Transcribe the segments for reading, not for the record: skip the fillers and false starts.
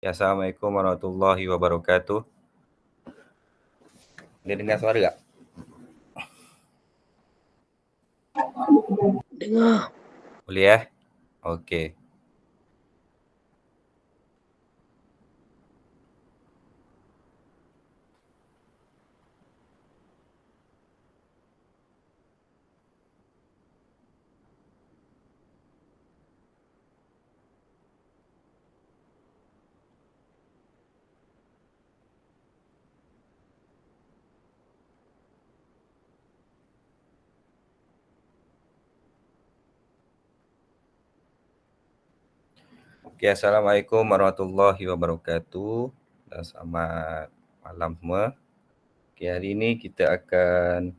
Ya, Assalamualaikum warahmatullahi wabarakatuh. Dia dengar suara tak? Dengar. Boleh Okey. Okey, Assalamualaikum warahmatullahi wabarakatuh. Dan selamat malam semua. Okey, hari ini kita akan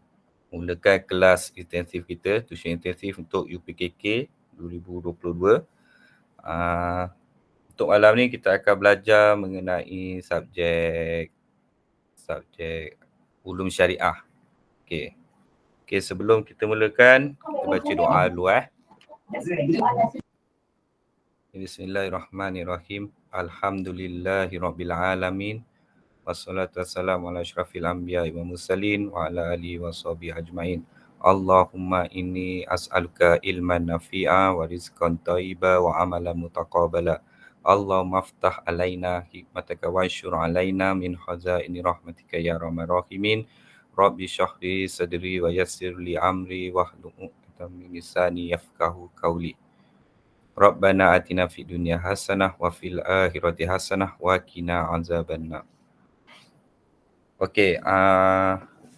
mulakan kelas intensif kita, tuition intensif untuk UPKK 2022. Untuk malam ni kita akan belajar mengenai subjek ulum syariah. Okey. Okey, sebelum kita mulakan, kita baca doa dulu Bismillahirrahmanirrahim. Alhamdulillahirrabbilalamin. Wassalatu wassalamu ala asyrafil anbiya'i wal mursalin wa ala alihi washabihi ajmain. Allahumma inni as'aluka ilman nafi'a wa rizqan thayyiba wa amalan mutaqabbala. Allahumma aftah alaina hikmataka wa anshur alaina min khazaini rahmatika ya arhamar rahimin. Rabbi shrah sadri wa yassir li amri wahlul 'uqdatam min lisani yafqahu qawli. Rabbana atina fid dunya hasanah wa fil akhirati hasanah wa qina azabannar. Okey,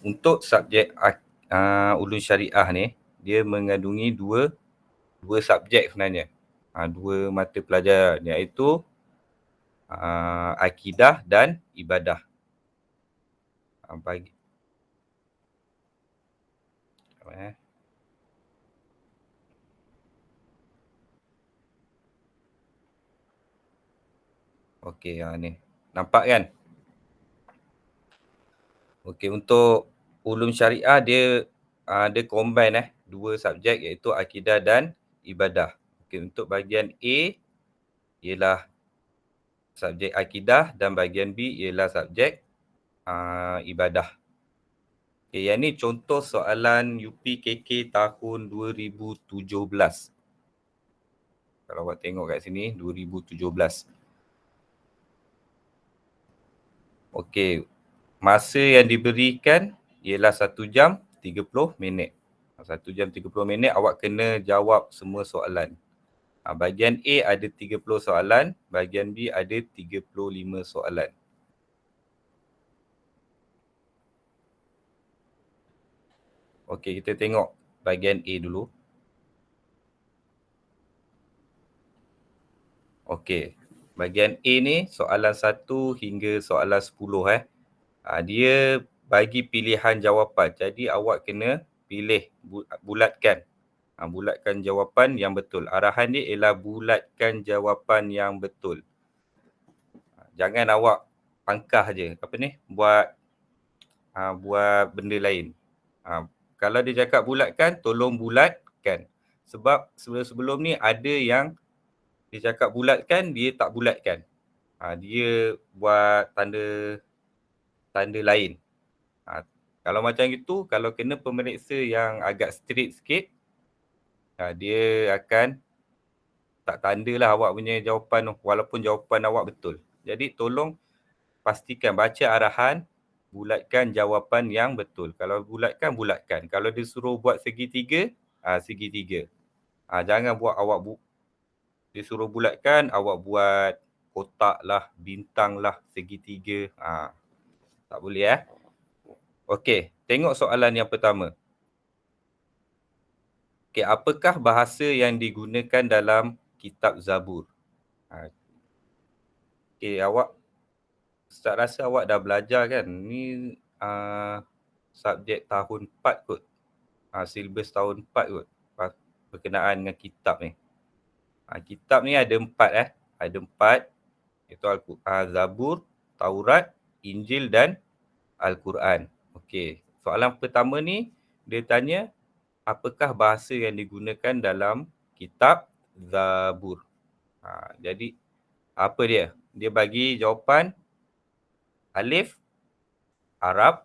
untuk subjek ulum syariah ni, dia mengandungi dua subjek sebenarnya. Dua mata pelajaran, iaitu akidah dan ibadah. Okey, ni. Nampak kan? Okey, untuk ulum syariah dia combine dua subjek, iaitu akidah dan ibadah. Okey, untuk bahagian A ialah subjek akidah dan bahagian B ialah subjek ibadah. Okay, yang ni contoh soalan UPKK tahun 2017. Kalau awak tengok kat sini, 2017. Okey, masa yang diberikan ialah 1 jam 30 minit. 1 jam 30 minit awak kena jawab semua soalan. Bahagian A ada 30 soalan, bahagian B ada 35 soalan. Okey, kita tengok bahagian A dulu. Okey, bahagian A ni soalan 1 hingga soalan 10 dia bagi pilihan jawapan. Jadi awak kena pilih, bulatkan. Bulatkan jawapan yang betul. Arahan dia ialah bulatkan jawapan yang betul. Jangan awak pangkah je. Buat benda lain. Kalau dia cakap bulatkan, tolong bulatkan. Sebab sebelum ni ada yang dia cakap bulatkan, dia tak bulatkan. Dia buat tanda lain. Kalau macam itu, kalau kena pemeriksa yang agak strict sikit, dia akan tak tandalah awak punya jawapan walaupun jawapan awak betul. Jadi tolong pastikan baca arahan, bulatkan jawapan yang betul. Kalau bulatkan. Kalau dia suruh buat segitiga, segitiga. Jangan buat dia suruh bulatkan, awak buat kotak lah, bintang lah, segitiga. Tak boleh Okey, tengok soalan yang pertama. Okey, apakah bahasa yang digunakan dalam kitab Zabur? Okey, Ustaz rasa awak dah belajar kan? Ni subjek tahun 4 kot. Silibus tahun 4 kot. Berkenaan dengan kitab ni. Kitab ni ada 4 Ada 4. Iaitu Zabur, Taurat, Injil dan Al-Quran. Okey, soalan pertama ni dia tanya apakah bahasa yang digunakan dalam kitab Zabur. Jadi apa dia? dia bagi jawapan alif Arab,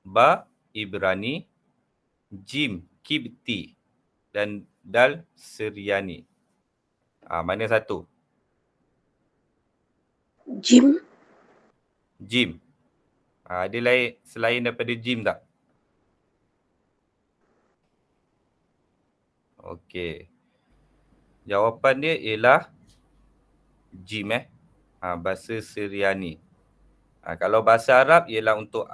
ba Ibrani, jim Kibti dan dal Syriani. Mana satu? Jim. Jim. Ada lain selain daripada jim tak? Okey. Jawapan dia ialah jim bahasa Syriani. Kalau bahasa Arab ialah untuk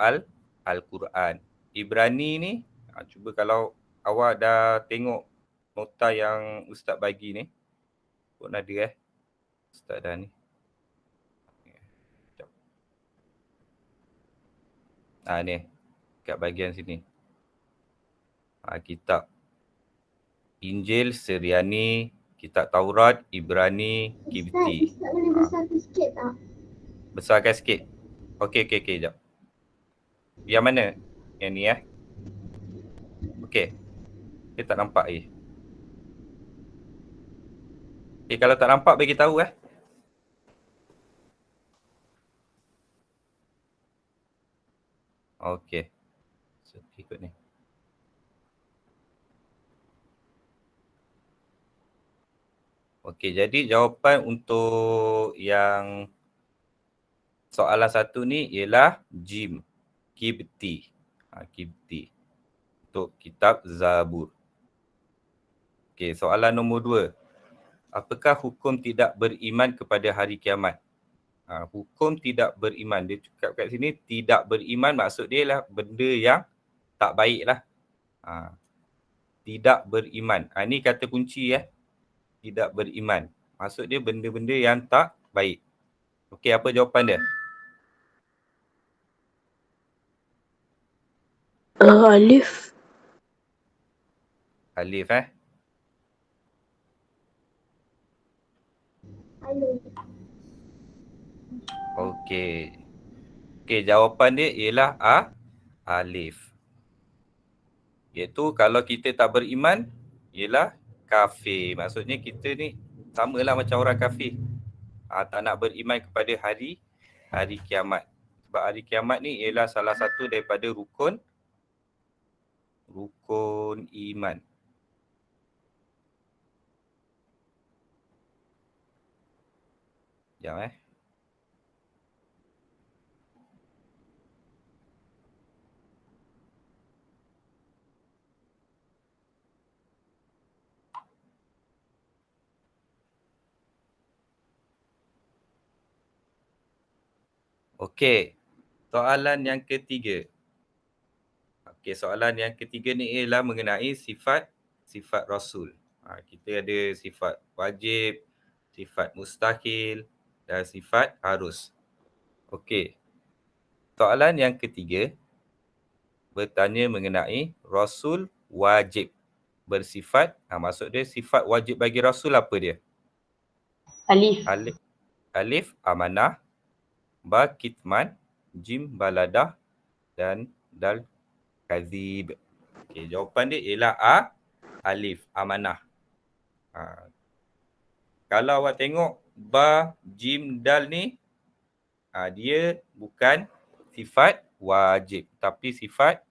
Al-Quran. Ibrani ni, cuba kalau awak dah tengok nota yang Ustaz bagi ni, pun ada Ustaz dah ni. Ni, kat bahagian sini. Kitab Injil Syriani, kitab Taurat Ibrani Kibti. Ustaz boleh besarkan sikit tak? Besarkan sikit. Okey, jap. Yang mana? Yang ni Okey. Dia tak nampak kalau tak nampak bagi tahu Okey. So, ikut ni. Okey, jadi jawapan untuk yang soalan satu ni ialah jim Kibti. Kibti. Untuk kitab Zabur. Okey, soalan nombor 2. Apakah hukum tidak beriman kepada hari kiamat? Hukum tidak beriman. Dia cakap kat sini tidak beriman, maksud dia lah benda yang tak baik lah. Tidak beriman. Ni kata kunci Tidak beriman. Maksud dia benda-benda yang tak baik. Okey, apa jawapan dia? Alif. Alif Okey. Okey, jawapan dia ialah alif. Iaitu kalau kita tak beriman, ialah kafir. Maksudnya kita ni samalah macam orang kafir. Tak nak beriman kepada hari kiamat. Sebab hari kiamat ni ialah salah satu daripada rukun iman. Sekejap Okey, soalan yang ketiga. Okey, soalan yang ketiga ni ialah mengenai sifat Rasul. Kita ada sifat wajib, sifat mustahil dan sifat harus. Okey, soalan yang ketiga bertanya mengenai Rasul wajib bersifat, maksud dia sifat wajib bagi Rasul apa dia? Alif amanah, ba kitman, jim baladah dan dal kazib. Okey, jawapan dia ialah alif amanah. Kalau awak tengok ba, jim, dal ni dia bukan sifat wajib tapi sifat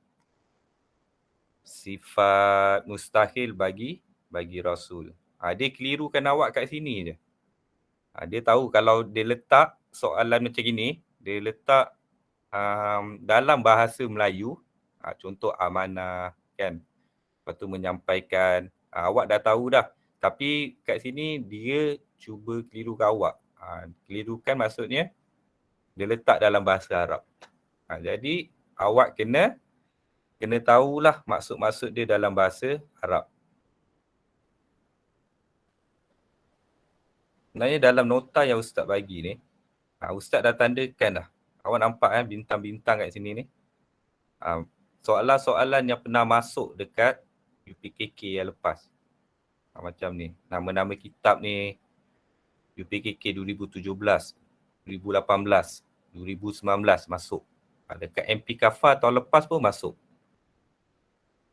mustahil bagi Rasul. Dia kelirukan awak kat sini je. Dia tahu kalau dia letak soalan macam gini, dia letak dalam bahasa Melayu, contoh amanah kan, lepas tu menyampaikan, awak dah tahu dah. Tapi kat sini dia cuba kelirukan awak. Kelirukan maksudnya dia letak dalam bahasa Arab. Jadi awak kena tahulah maksud-maksud dia dalam bahasa Arab. Sebenarnya dalam nota yang Ustaz bagi ni, Ustaz dah tandakan dah. Awak nampak bintang-bintang kat sini ni. Soalan-soalan yang pernah masuk dekat UPKK yang lepas. Macam ni. Nama-nama kitab ni UPKK 2017, 2018, 2019 masuk. Dekat MP Kafa tahun lepas pun masuk.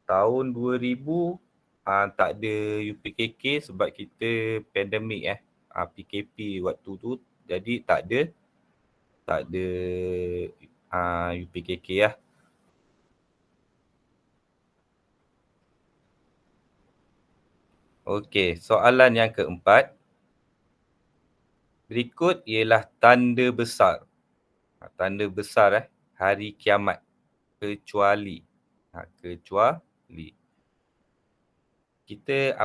Tahun 2000 tak ada UPKK sebab kita pandemik PKP waktu tu Jadi tak ada UPKK lah. Okey, soalan yang keempat. Berikut ialah tanda besar. Tanda besar hari kiamat. Kecuali. Kecuali. Kita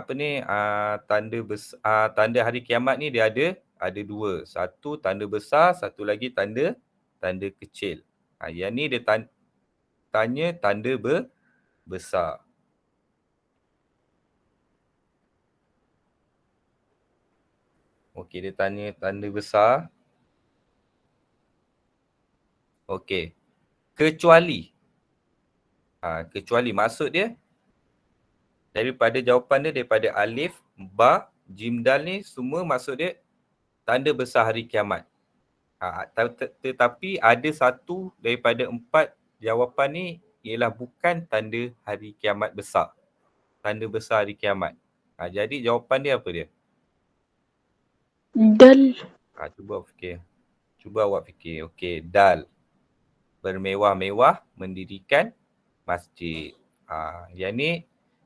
tanda hari kiamat ni dia ada dua. Satu tanda besar, satu lagi tanda kecil. Yang ni dia tanya tanda besar. Okey, dia tanya tanda besar. Okey. Kecuali. Kecuali maksud dia daripada jawapan dia daripada alif, ba, jim, dal ni semua maksud dia tanda besar hari kiamat. Tetapi ada satu daripada 4 jawapan ni ialah bukan tanda hari kiamat besar. Tanda besar hari kiamat. Jadi jawapan dia apa dia? Dal. Cuba awak fikir. Okey, dal. Bermewah-mewah mendirikan masjid.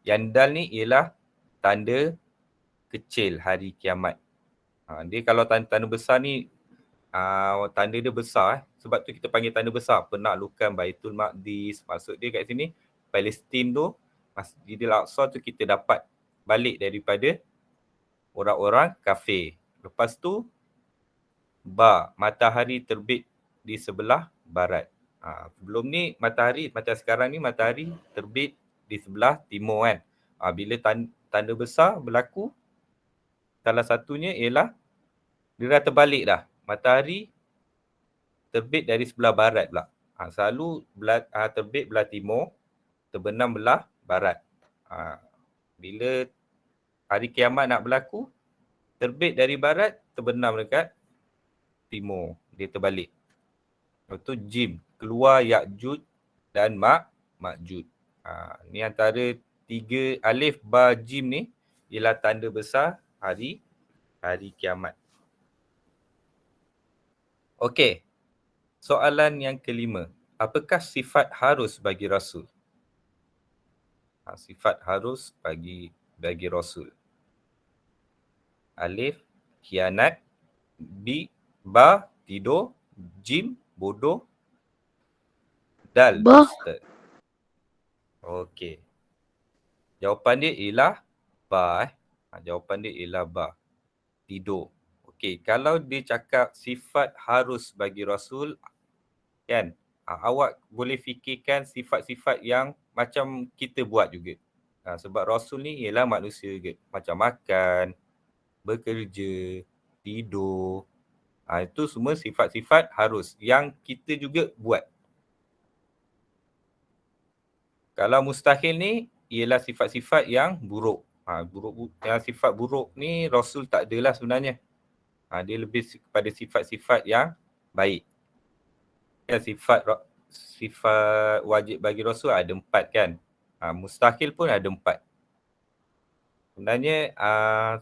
Yang dal ni ialah tanda kecil hari kiamat. Dia kalau tanda besar ni, tanda dia besar. Sebab tu kita panggil tanda besar. Penaklukan Baitul Maqdis. Maksud dia kat sini, Palestin tu, Masjidil Aqsa tu kita dapat balik daripada orang-orang kafir. Lepas tu, matahari terbit di sebelah barat. Sebelum ni matahari, macam sekarang ni matahari terbit di sebelah timur kan. Bila tanda besar berlaku, salah satunya ialah dia dah terbalik dah. Matahari terbit dari sebelah barat pula. Selalu terbit belah timur, terbenam belah barat. Bila hari kiamat nak berlaku, terbit dari barat, terbenam dekat timur. Dia terbalik. Lepas tu jim, keluar Ya'juj dan Ma'juj. Ni antara 3 alif, ba, jim ni ialah tanda besar hari kiamat. Okey. Soalan yang kelima. Apakah sifat harus bagi Rasul? Sifat harus bagi Rasul. Alif, khianat. Ba, tidur. Jim, bodoh. Dal, dusta. Okey. Jawapan dia ialah ba. Jawapan dia ialah ba. Tidur. Okey, kalau dia cakap sifat harus bagi Rasul, kan? Awak boleh fikirkan sifat-sifat yang macam kita buat juga. Sebab Rasul ni ialah manusia juga. Macam makan, bekerja, tidur. Itu semua sifat-sifat harus yang kita juga buat. Kalau mustahil ni ialah sifat-sifat yang buruk. Yang sifat buruk ni Rasul tak adalah sebenarnya. Dia lebih kepada sifat-sifat yang baik. Sifat wajib bagi Rasul ada 4 kan. Mustahil pun ada 4. Sebenarnya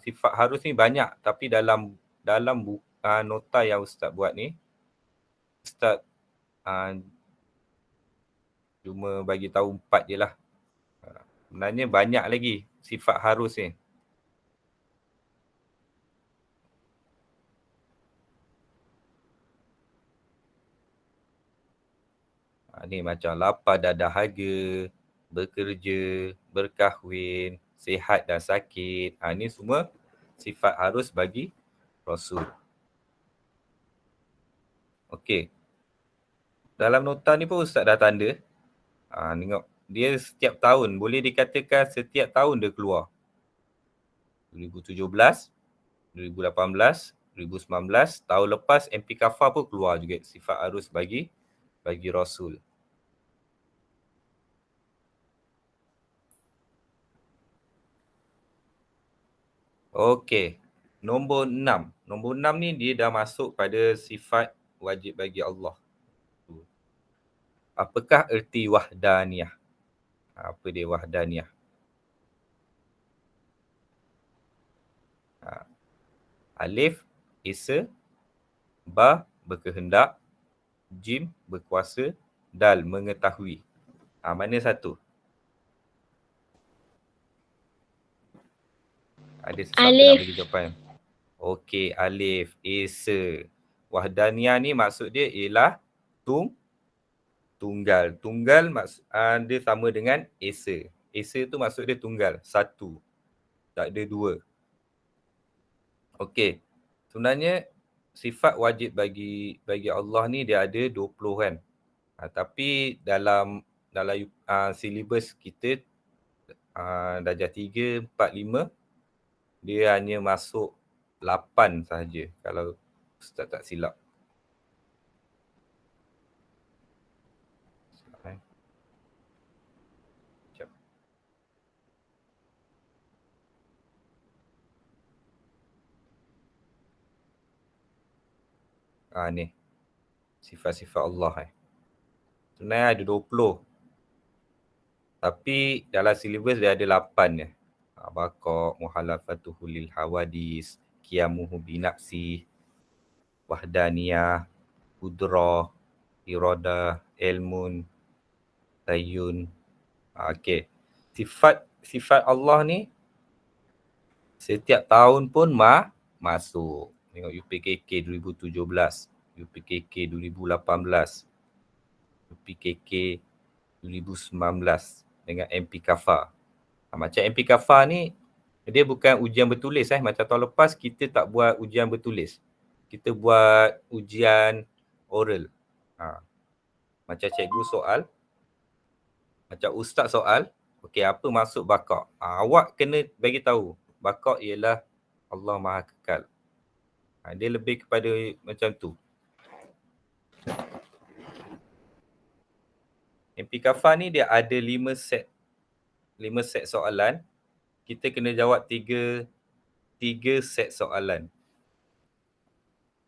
sifat harus ni banyak, tapi dalam nota yang Ustaz buat ni, Ustaz cuma bagi tahu 4 je lah. Sebenarnya banyak lagi sifat harus ni. Ni macam lapar dan dahaga, bekerja, berkahwin, sihat dan sakit. Ni semua sifat harus bagi Rasul. Okey. Dalam nota ni pun Ustaz dah tanda. Tengok. Dia setiap tahun. Boleh dikatakan setiap tahun dia keluar. 2017, 2018, 2019. Tahun lepas MP Kafar pun keluar juga. Sifat harus bagi Rasul. Okey. Nombor 6. Nombor 6 ni dia dah masuk pada sifat wajib bagi Allah. Apakah erti wahdaniyah? Apa dia wahdaniyah? Alif, Isa. Ba, berkehendak. Jim, berkuasa. Dal, mengetahui. Mana satu? Ada sesiapa nak Alif. bagi jawapan? Okey, alif. Esa. Wahdaniyah ni maksud dia ialah tunggal. Tunggal dia sama dengan esa. Esa tu maksud dia tunggal. Satu. Tak ada dua. Okey. Sebenarnya sifat wajib bagi Allah ni dia ada 20 kan. Tapi dalam silibus kita darjah 3, 4, 5 dia hanya masuk 8 sahaja kalau Ustaz tak silap. Sekejap. Ni. Sifat-sifat Allah. Sebenarnya ada 20. Tapi dalam silibus dia ada 8 je. Baqa', muhalafatuhu lil hawadis, qiyamuhu binafsi, wahdaniyah, qudrah, iradah, ilmun, tayyun. Okey. Sifat Allah ni setiap tahun pun masuk. Tengok UPKK 2017, UPKK 2018, UPKK 2019 dengan MP Kafa. Macam MP Kafa ni dia bukan ujian bertulis macam tahun lepas kita tak buat ujian bertulis. Kita buat ujian oral. Macam cikgu soal, macam ustaz soal, okey apa maksud baqa'? Awak kena bagi tahu. Baqa' ialah Allah Maha Kekal. Dia lebih kepada macam tu. MP Kafa ni dia ada 5 set soalan. Kita kena jawab 3 set soalan.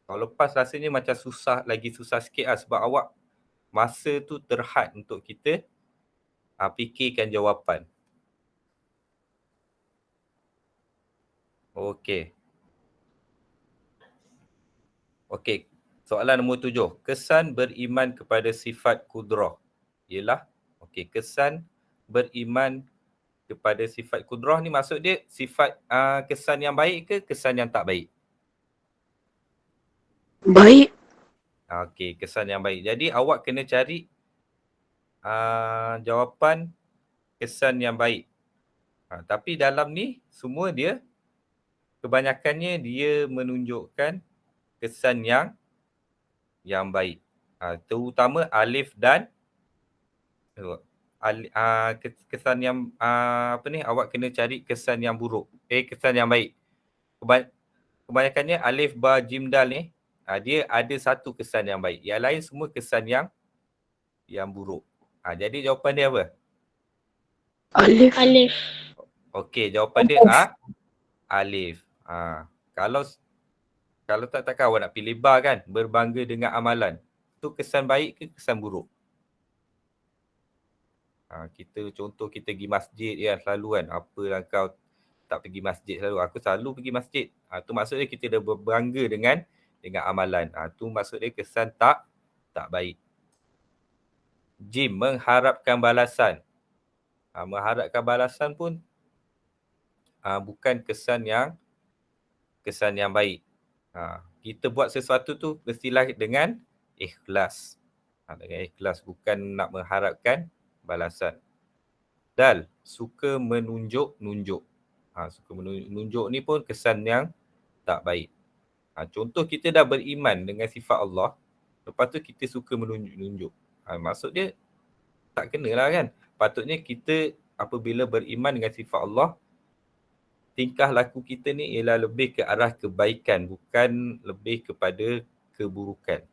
Kalau lepas rasanya macam lagi susah sikit sebab awak masa tu terhad untuk kita fikirkan jawapan. Okey. Soalan nombor 7. Kesan beriman kepada sifat kudrah ialah, kesan beriman kepada sifat kudrah ni maksud dia sifat kesan yang baik ke kesan yang tak baik? Baik. Kesan yang baik. Jadi awak kena cari jawapan kesan yang baik. Tapi dalam ni semua dia kebanyakannya dia menunjukkan kesan yang baik. Terutama alif dan kesan yang awak kena cari kesan yang buruk. Kesan yang baik. Kebanyakannya alif, ba, jim, dal ni dia ada satu kesan yang baik. Yang lain semua kesan yang buruk. Jadi jawapan dia apa? Alif. Okey, jawapan dia alif. Kalau takkan awak nak pilih ba kan? Berbangga dengan amalan. Tu kesan baik ke kesan buruk? Contoh kita pergi masjid selalu kan. Apalah kau tak pergi masjid selalu. Aku selalu pergi masjid. Tu maksudnya kita dah berbangga dengan amalan. Tu maksud dia kesan tak baik. Jim, mengharapkan balasan. Mengharapkan balasan pun bukan kesan yang baik. Kita buat sesuatu tu mestilah dengan ikhlas. Dengan ikhlas, bukan nak mengharapkan balasan. Dal, suka menunjuk-nunjuk. Suka menunjuk ni pun kesan yang tak baik. Contoh kita dah beriman dengan sifat Allah, lepas tu kita suka menunjuk-nunjuk. Maksud dia tak kenalah kan. Patutnya kita apabila beriman dengan sifat Allah, tingkah laku kita ni ialah lebih ke arah kebaikan, bukan lebih kepada keburukan.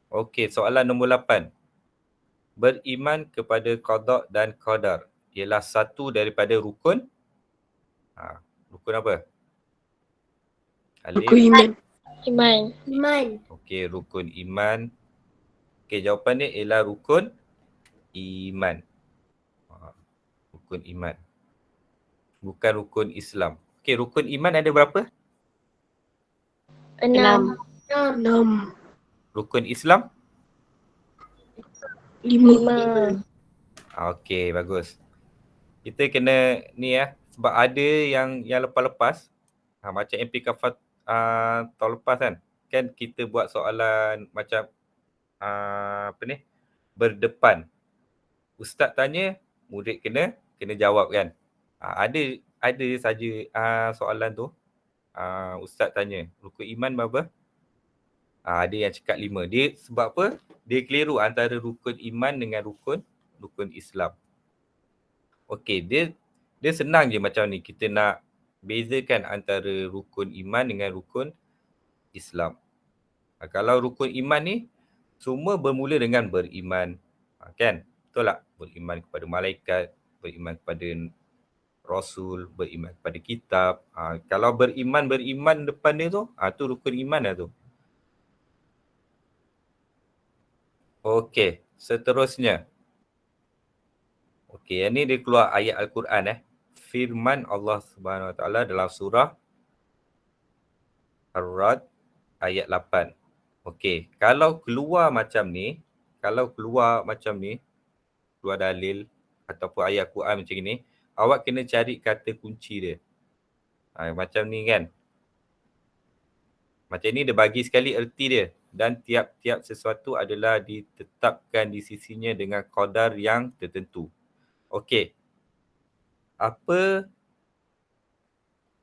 Okey, soalan nombor 8. Beriman kepada qada dan qadar ialah satu daripada rukun. Rukun apa? Alif. Rukun Iman. Okey, rukun iman. Okey, jawapan dia ialah rukun iman. Rukun iman. Bukan rukun Islam. Okey, rukun iman ada berapa? 6. 6. Rukun Islam? 5. 5. Okey, bagus. Kita kena ni sebab ada yang lepas-lepas. Macam MP Kafat tahun lepas kan. Kan kita buat soalan macam berdepan. Ustaz tanya, murid kena jawab kan. Ada saja soalan tu. Ustaz tanya, rukun iman berapa? Ada yang cakap 5. Dia sebab apa? Dia keliru antara rukun iman dengan rukun Islam. Okey, dia senang je macam ni. Kita nak bezakan antara rukun iman dengan rukun Islam. Kalau rukun iman ni semua bermula dengan beriman. Kan? Betul tak? Beriman kepada malaikat, beriman kepada Rasul, beriman kepada kitab. Kalau beriman depan dia tu, tu rukun iman lah tu. Okey, seterusnya. Okey, yang ni dia keluar ayat Al-Quran Firman Allah Subhanahu Wa Taala dalam surah Ar-Ra'd ayat 8. Okey, kalau keluar macam ni, keluar dalil ataupun ayat Quran macam ni, awak kena cari kata kunci dia. Macam ni kan. Macam ni dia bagi sekali erti dia. Dan tiap-tiap sesuatu adalah ditetapkan di sisinya dengan qadar yang tertentu. Okey. Apa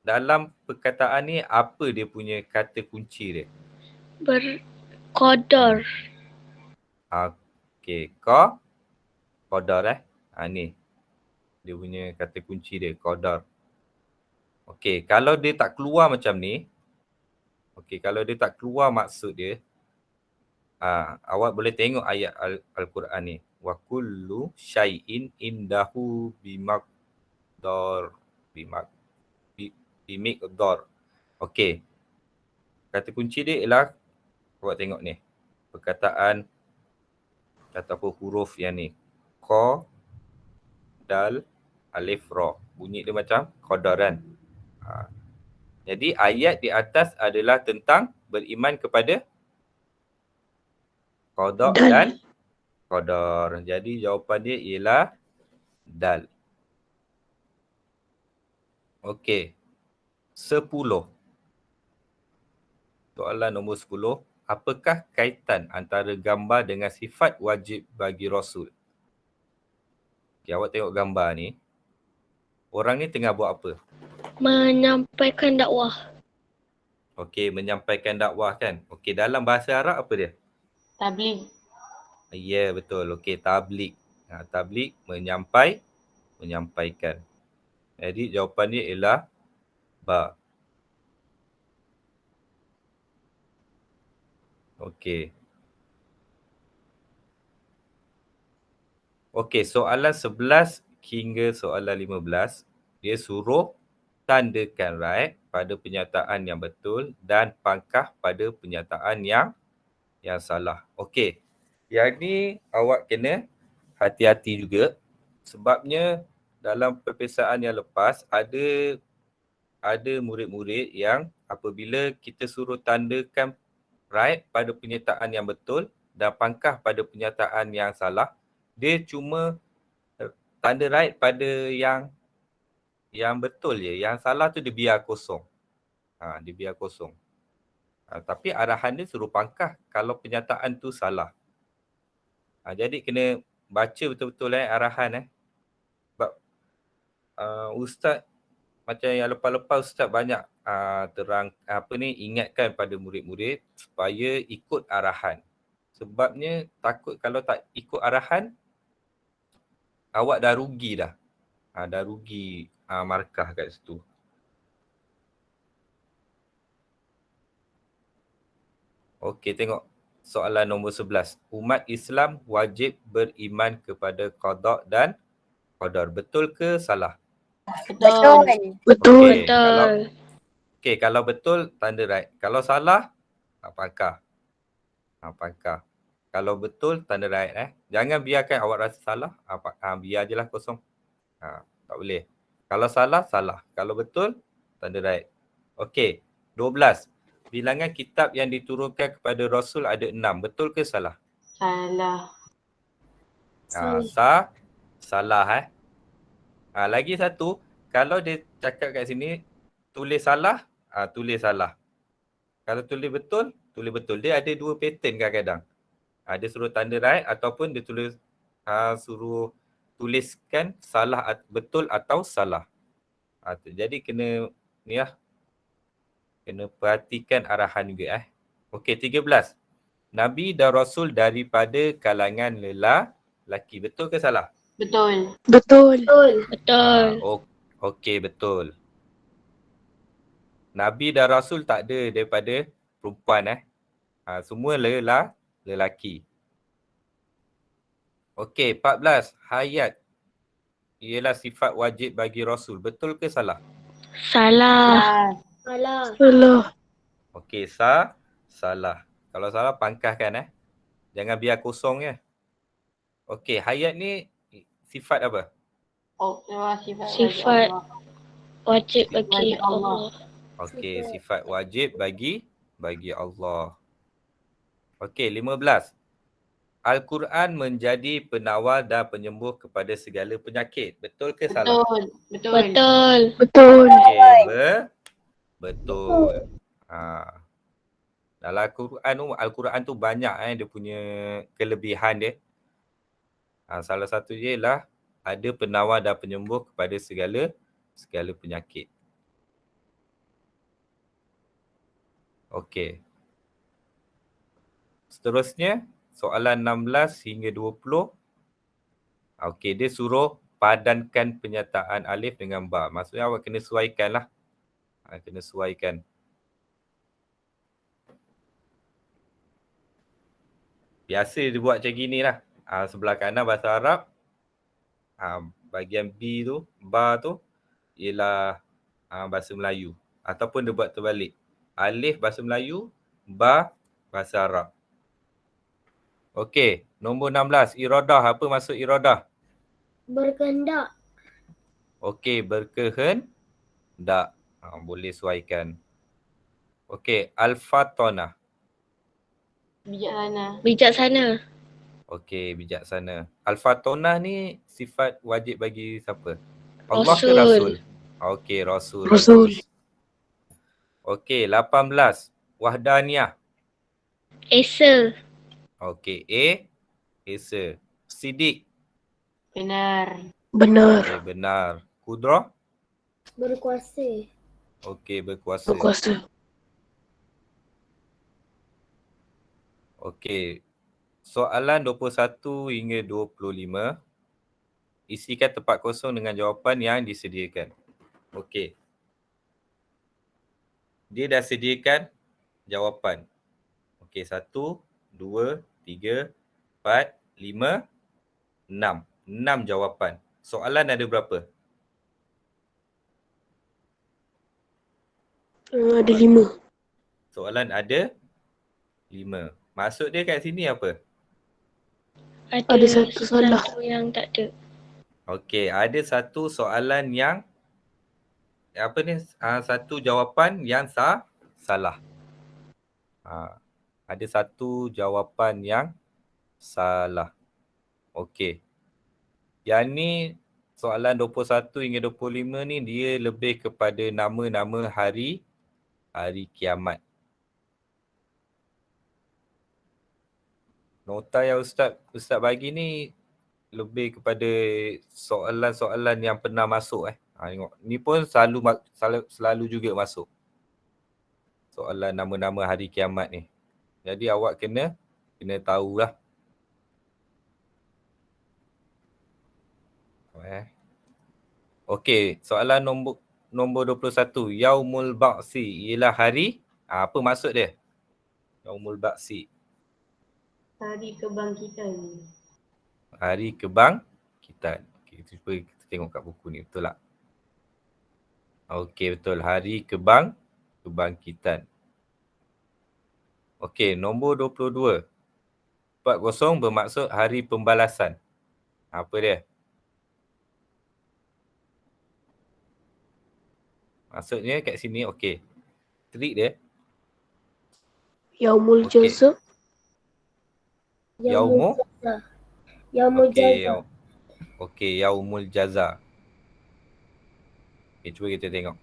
dalam perkataan ni, apa dia punya kata kunci dia? Berqadar. Okey, qadar ni. Dia punya kata kunci dia, qadar. Okey, kalau dia tak keluar macam ni, kalau dia tak keluar maksud dia, awak boleh tengok ayat Al-Quran ni. Wa kullu syai'in indahu bimiqdar. Okey. Kata kunci dia ialah, awak tengok ni. Perkataan ataupun huruf yang ni. Qa, dal, alif, ra. Bunyi dia macam qadar kan. Jadi ayat di atas adalah tentang beriman kepada qada dan qadar. Jadi jawapan dia ialah dal. Okey. 10. Soalan nombor 10. Apakah kaitan antara gambar dengan sifat wajib bagi Rasul? Okay, awak tengok gambar ni. Orang ni tengah buat apa? Menyampaikan dakwah. Okey, menyampaikan dakwah kan. Okey, dalam bahasa Arab apa dia? Tabligh. Ya, betul. Okey, tabligh. Tabligh menyampaikan. Jadi jawapan dia ialah ba. Okey. Okey, soalan 11 hingga soalan 15. Dia suruh tandakan right pada penyataan yang betul dan pangkah pada penyataan yang salah. Okey. Yang ni awak kena hati-hati juga sebabnya dalam peperiksaan yang lepas ada murid-murid yang apabila kita suruh tandakan right pada penyataan yang betul dan pangkah pada penyataan yang salah, dia cuma tanda right pada yang betul je. Yang salah tu dia biar kosong. Dia biar kosong. Tapi arahan dia suruh pangkah kalau penyataan tu salah. Jadi kena baca betul-betul arahan Sebab ustaz macam yang lepas-lepas ustaz banyak ingatkan pada murid-murid supaya ikut arahan. Sebabnya takut kalau tak ikut arahan, awak dah rugi dah. Dah rugi markah kat situ. Okey, tengok soalan nombor 11. Umat Islam wajib beriman kepada qada dan qadar. Betul ke salah? Betul. Kalau betul, tanda right. Kalau salah, pangkah. Pangkah. Kalau betul, tanda right. Jangan biarkan awak rasa salah, biar je lah kosong. Tak boleh. Kalau salah, salah. Kalau betul, tanda right. Okey, 12. bilangan kitab yang diturunkan kepada Rasul ada 6. Betul ke salah? Salah. Salah. Lagi satu, kalau dia cakap kat sini tulis salah, tulis salah. Kalau tulis betul, tulis betul. Dia ada dua pattern kadang-kadang. Dia suruh tanda right ataupun dia tulis suruh tuliskan salah betul atau salah. Jadi kena ni lah. Kena perhatikan arahan juga Okey, 13. Nabi dan Rasul daripada kalangan lelaki. Betul ke salah? Betul. Betul. Betul. Okey, betul. Nabi dan Rasul tak ada daripada perempuan semua lelaki. Okey, 14. Hayat ialah sifat wajib bagi Rasul. Betul ke salah? Salah. Salah. Okey, salah. Kalau salah pangkaskan Jangan biar kosong je. Okey, hayat ni sifat apa? Sifat wajib bagi Allah. Okey, sifat wajib bagi Allah. Okey, 15. Al-Quran menjadi penawar dan penyembuh kepada segala penyakit. Betul ke salah? Betul. Betul. Okey, betul. Dalam Al-Quran tu banyak dia punya kelebihan dia. Salah satu dia ialah ada penawar dan penyembuh kepada segala penyakit. Okey. Seterusnya, soalan 16 hingga 20. Okey, dia suruh padankan penyataan alif dengan ba. Maksudnya awak kena sesuaikan lah. Kena sesuaikan. Biasa dia buat macam gini lah. Sebelah kanan bahasa Arab. Bahagian B tu, ba tu, ialah bahasa Melayu. Ataupun dia buat terbalik. Alif bahasa Melayu, ba bahasa Arab. Okey, nombor 16. Iradah. Apa maksud iradah? Berkehendak. Okey, berkehendak. Boleh sesuaikan. Okey, al-fatonah. Bijaksana. Okey, bijaksana. Al-fatonah ni sifat wajib bagi siapa? Allah ke Rasul. Rasul? Okey, Rasul. Rasul. Bagus. Okey, 18. Wahdaniyah. Esa. Okey, Esa. Sidik. Benar. Benar. Okey, benar. Kudrah. Berkuasa. Okey, berkuasa. Berkuasa. Okey. Soalan 21 hingga 25. Isikan tempat kosong dengan jawapan yang disediakan. Okey. Dia dah sediakan jawapan. Okey, 1, 2, 3, 4, 5, 6. 6 jawapan. Soalan ada berapa? Ada 5. Soalan ada 5. Maksud dia kat sini apa? Ada satu salah. Satu yang tak ada. Okey, ada satu soalan yang satu jawapan yang salah. Ada satu jawapan yang salah. Okey. Yang ni soalan 21 hingga 25 ni dia lebih kepada nama-nama hari kiamat. Nota yang Ustaz bagi ni lebih kepada soalan-soalan yang pernah masuk tengok. Ni pun selalu juga masuk. Soalan nama-nama hari kiamat ni. Jadi awak kena tahulah. Okey, soalan nombor 21. Yaumul Ba'si ialah hari apa maksud dia? Yaumul Ba'si. Hari kebangkitan. Hari kebangkitan. Okey, cuba kita tengok kat buku ni, betul tak? Okey, betul. Hari kebangkitan. Okey, nombor 22. 40 bermaksud hari pembalasan. Apa dia? Maksudnya kat sini, okey. Trik dia. Yaumul Okey. jaza. Yaumu? Yaumul Okey, jaza. okey, yaumul jaza. Okey, cuba kita tengok.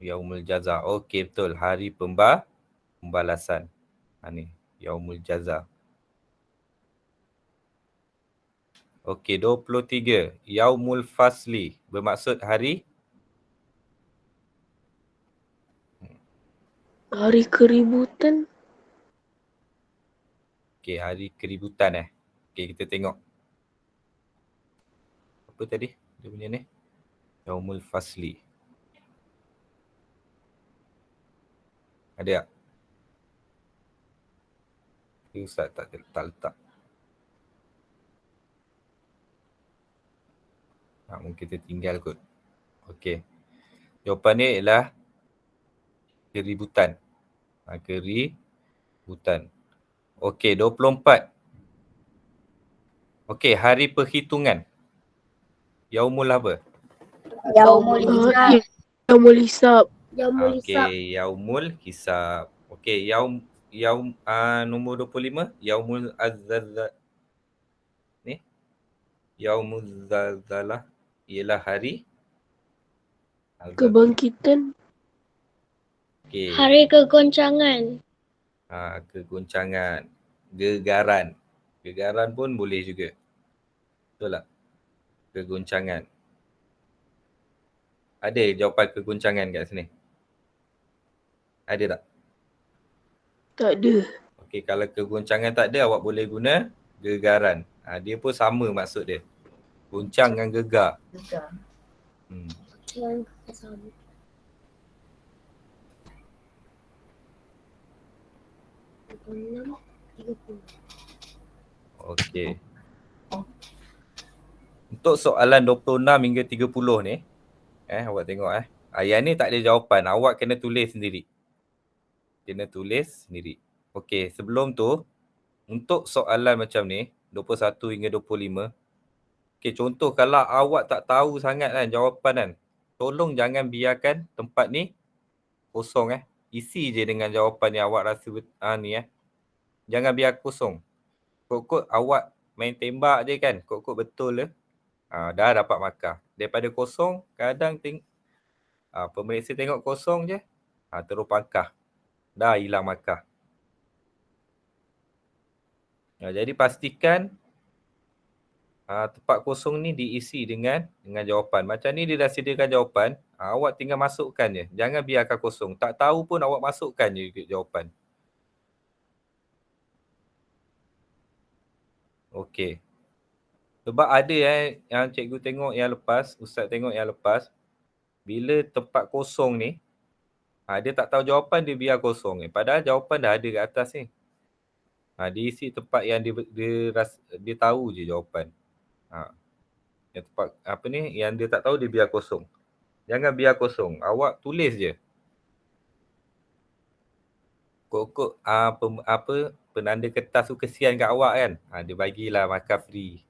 Yaumul jaza. Okey, betul. Hari pembalasan. Ni, yaumul jaza. Okey, 23. Yaumul fasli. Bermaksud hari? Hari keributan. Okey, hari keributan Okey, kita tengok. Apa tadi? Dia punya ni. Yaumul fasli. Ada tak? Ustaz tak letak. Mungkin kita tinggal kot. Okey. Jawapan ni ialah keributan. Keributan. Okey, 24. Okey, hari perhitungan. Yaumul apa? Yaumul Hisab. Yaumul hisab. Okey, yaumul hisab. Okey, yaum nombor 25, yaumul azzalzal. Ni. Yaumul zalzalah ialah hari Kebangkitan. Okey. Hari kegoncangan. Kegoncangan. Gegaran. Gegaran pun boleh juga. Betul tak? Kegoncangan. Ada jawapan kegoncangan kat sini? Ada tak? Tak ada. Okey, kalau kegoncangan tak ada, awak boleh guna gegaran. Dia pun sama maksud dia. Goncang dengan gegar. Okey. Untuk soalan 26 hingga 30 ni, awak tengok yang ni tak ada jawapan. Awak kena tulis sendiri. Okey, sebelum tu, untuk soalan macam ni, 21 hingga 25, okey, contoh kalau awak tak tahu sangat kan jawapan kan, tolong jangan biarkan tempat ni kosong Isi je dengan jawapan yang awak rasa Jangan biar kosong. Kok awak main tembak je kan, kok betul je. Dah dapat markah. Daripada kosong, kadang pemeriksa tengok kosong je, terus pangkah. Dah hilang markah. Jadi pastikan tempat kosong ni diisi dengan jawapan. Macam ni dia dah sediakan jawapan, awak tinggal masukkan je. Jangan biarkan kosong. Tak tahu pun awak masukkan je jawapan. Okey. Sebab ada yang cikgu tengok yang lepas, ustaz tengok yang lepas, bila tempat kosong ni, dia tak tahu jawapan, dia biar kosong Padahal jawapan dah ada kat atas ni. Diisi tempat yang dia tahu je jawapan. Yang tempat yang dia tak tahu, dia biar kosong. Jangan biar kosong. Awak tulis je. Kok penanda kertas tu kesian kat awak kan. Dia bagilah markah free.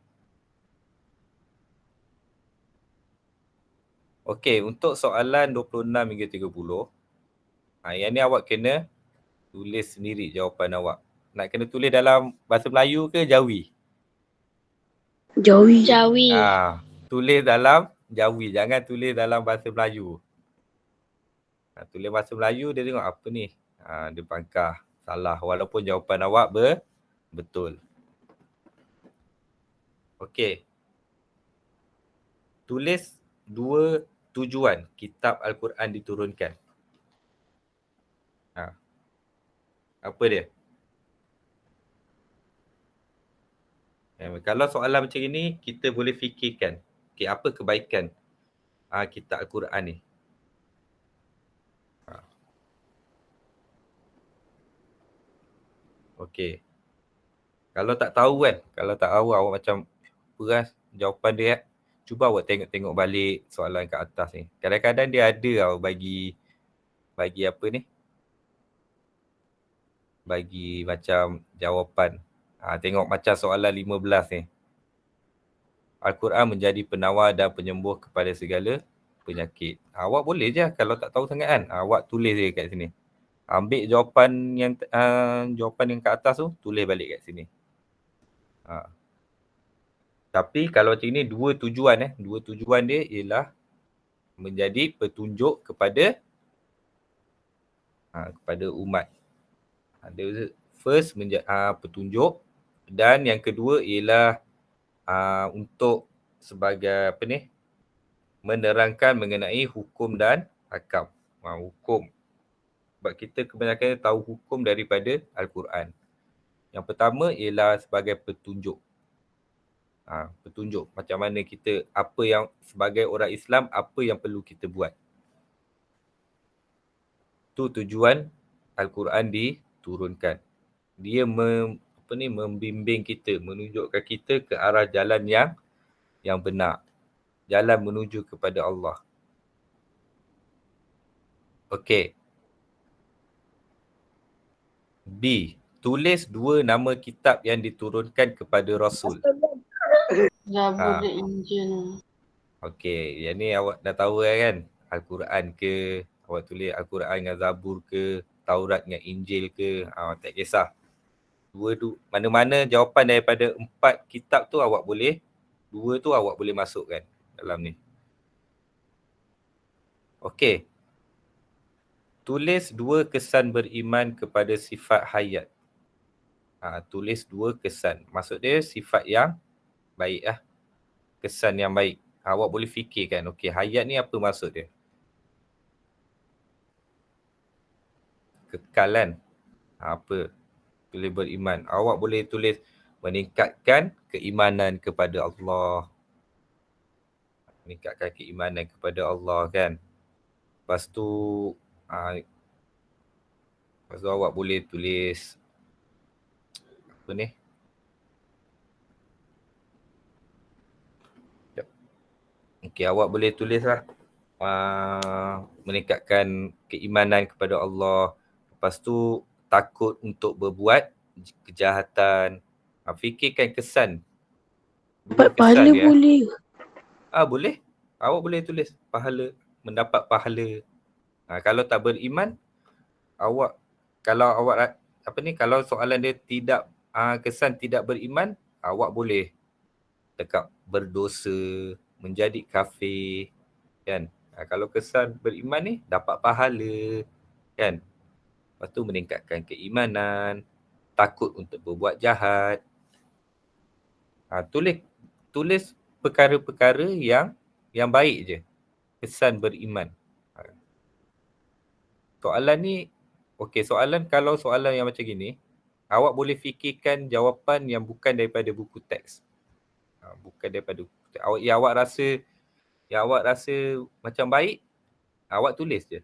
Okey, untuk soalan 26 hingga 30, yang ni awak kena tulis sendiri jawapan awak. Nak kena tulis dalam bahasa Melayu ke Jawi? Jawi. Tulis dalam Jawi, jangan tulis dalam bahasa Melayu. Tulis bahasa Melayu, dia tengok apa ni. Dia pangkah salah walaupun jawapan awak betul. Okey. Tulis 2 tujuan kitab Al-Quran diturunkan. Apa dia? Kalau soalan macam ini, kita boleh fikirkan. Okey, apa kebaikan kitab Al-Quran ni? Okey. Kalau tak tahu kan, awak macam peras jawapan dia, cuba awak tengok balik soalan kat atas ni. Kadang-kadang dia ada bagi apa ni? Bagi macam jawapan. Tengok macam soalan 15 ni. Al-Quran menjadi penawar dan penyembuh kepada segala penyakit. Awak boleh je kalau tak tahu sangat kan. Awak tulis je kat sini. Ambil jawapan yang kat atas tu, tulis balik kat sini. Tapi kalau macam ni, dua tujuan dia ialah menjadi petunjuk kepada umat. Ada first petunjuk, dan yang kedua ialah untuk sebagai menerangkan mengenai hukum dan hakam. Hukum. Sebab kita kebanyakan tahu hukum daripada Al-Quran. Yang pertama ialah sebagai petunjuk. Petunjuk macam mana kita, apa yang sebagai orang Islam, apa yang perlu kita buat. Itu tujuan Al-Quran diturunkan. Dia membimbing kita, menunjukkan kita ke arah jalan yang benar. Jalan menuju kepada Allah. Okey. B. Tulis 2 nama kitab yang diturunkan kepada Rasul. Zabur dan Injil. Okey, yang ni awak dah tahu kan? Al-Quran ke, awak tulis Al-Quran dengan Zabur ke, Taurat dengan Injil ke, tak kisah. Dua tu, mana-mana jawapan daripada 4 kitab tu awak boleh, 2 tu awak boleh masukkan dalam ni. Okey. Tulis 2 kesan beriman kepada sifat hayat. Tulis 2 kesan. Maksud dia sifat yang baik lah. Kesan yang baik. Awak boleh fikirkan, okey, hayat ni apa maksud dia? Kekal kan? Apa? Tulis beriman. Awak boleh tulis meningkatkan keimanan kepada Allah. Meningkatkan keimanan kepada Allah kan? Lepas tu awak boleh tulis apa ni? Okey, awak boleh tulis lah. Meningkatkan keimanan kepada Allah. Lepas tu takut untuk berbuat kejahatan. Fikirkan kesan. Dapat pahala dia. boleh. Boleh. Awak boleh tulis pahala, mendapat pahala. Kalau tak beriman, kalau soalan dia tidak kesan tidak beriman, awak boleh cakap berdosa, menjadi kafir kan. Kalau kesan beriman ni dapat pahala kan. Lepas tu meningkatkan keimanan, takut untuk berbuat jahat. Tulis perkara-perkara yang baik je. Kesan beriman. Soalan ni, kalau soalan yang macam gini, awak boleh fikirkan jawapan yang bukan daripada buku teks. Bukan daripada buku teks. Yang awak rasa macam baik, awak tulis je.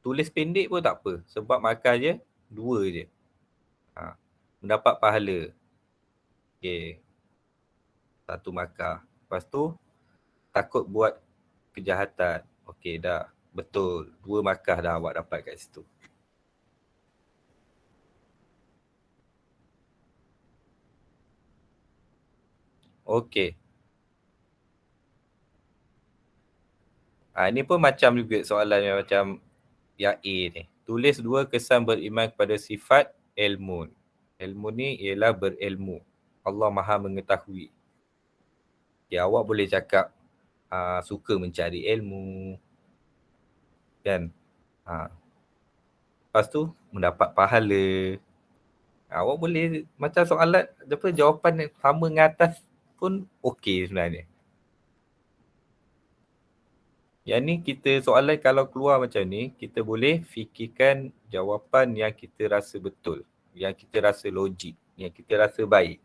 Tulis pendek pun tak apa. Sebab markah je 2 je. Mendapat pahala. Okey. 1 markah. Lepas tu, takut buat kejahatan. Okey dah. Betul. 2 markah dah awak dapat kat situ. Okey. Ini pun macam juga soalan yang macam yang A ni. Tulis 2 kesan beriman kepada sifat ilmu. Ilmu ni ialah berilmu. Allah Maha mengetahui. Okay, awak boleh cakap suka mencari ilmu. Kan? Lepas tu mendapat pahala. Awak boleh macam soalan jawapan yang sama dengan atas pun okey sebenarnya. Yang ni soalan kalau keluar macam ni, kita boleh fikirkan jawapan yang kita rasa betul, yang kita rasa logik, yang kita rasa baik.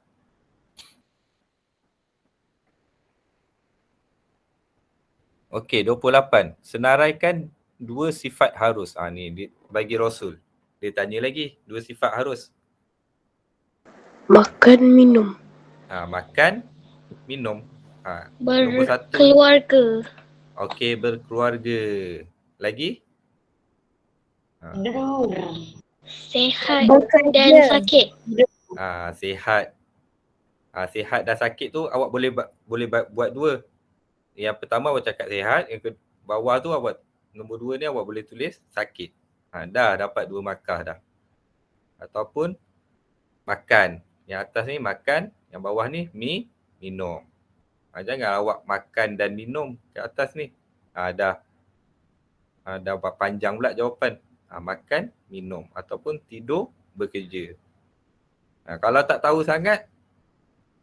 Okey, 28. Senaraikan 2 sifat harus. Ni bagi Rasul. Dia tanya lagi 2 sifat harus. Makan, minum. Makan, minum. Berkeluarga. Okey, berkeluarga. Lagi? Sehat dan sakit. Sihat. Sihat dan sakit tu awak boleh buat 2. Yang pertama awak cakap sihat, yang bawah tu awak nombor 2 ni awak boleh tulis sakit. Dah dapat 2 markah dah. Ataupun makan. Yang atas ni makan, yang bawah ni minum. Jangan awak makan dan minum kat atas ni. Dah panjang pula jawapan. Makan, minum ataupun tidur, bekerja. Kalau tak tahu sangat,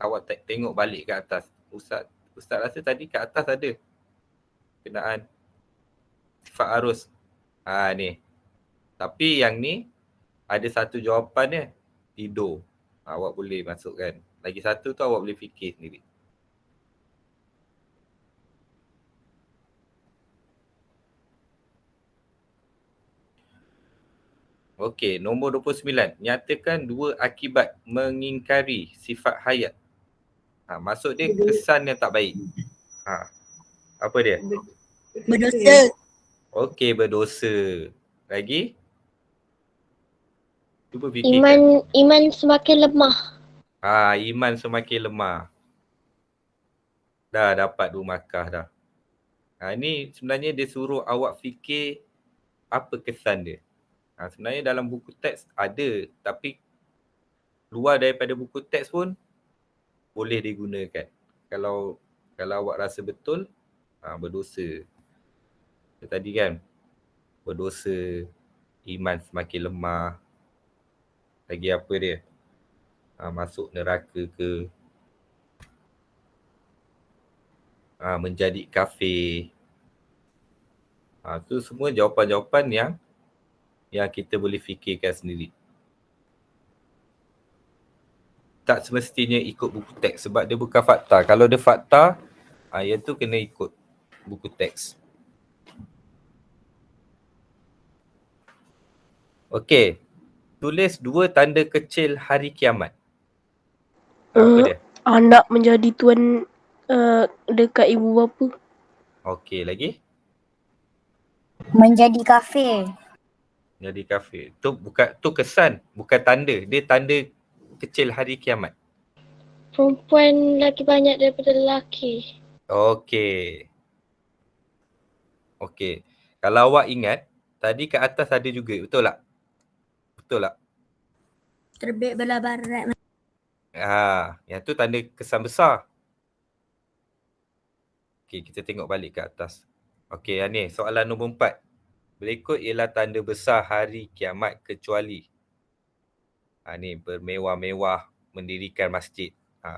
awak tengok balik ke atas. Ustaz rasa tadi kat atas ada kenaan sifat arus. Ni. Tapi yang ni ada satu jawapan dia, tidur. Awak boleh masukkan. Lagi satu tu awak boleh fikir sendiri. Okey, nombor 29. Nyatakan 2 akibat mengingkari sifat hayat. Maksud dia kesan yang tak baik. Apa dia? Berdosa. Okey, berdosa. Lagi? Cuba fikirkan. Iman semakin lemah. Iman semakin lemah. Dah dapat 2 markah dah. Ni sebenarnya dia suruh awak fikir apa kesan dia. Sebenarnya dalam buku teks ada, tapi luar daripada buku teks pun boleh digunakan. Kalau awak rasa betul, berdosa. Tadi kan, berdosa, iman semakin lemah. Lagi apa dia? Masuk neraka ke? Menjadi kafir. Tu semua jawapan-jawapan yang kita boleh fikirkan sendiri. Tak semestinya ikut buku teks sebab dia bukan fakta. Kalau dia fakta, yang tu kena ikut buku teks. Okey. Tulis 2 tanda kecil hari kiamat. Apa dia? Anak menjadi tuan dekat ibu bapa. Okey, lagi? Menjadi kafir. Jadi kafir. Tu kesan, bukan tanda. Dia tanda kecil hari kiamat. Perempuan lagi banyak daripada lelaki. Okey. Kalau awak ingat, tadi kat atas ada juga, betul tak? Betul tak? Terbit belah barat. Yang tu tanda kesan besar. Okey, kita tengok balik ke atas. Okey, yang ni soalan nombor 4. Berikut ialah tanda besar hari kiamat kecuali. Ni bermewah-mewah mendirikan masjid.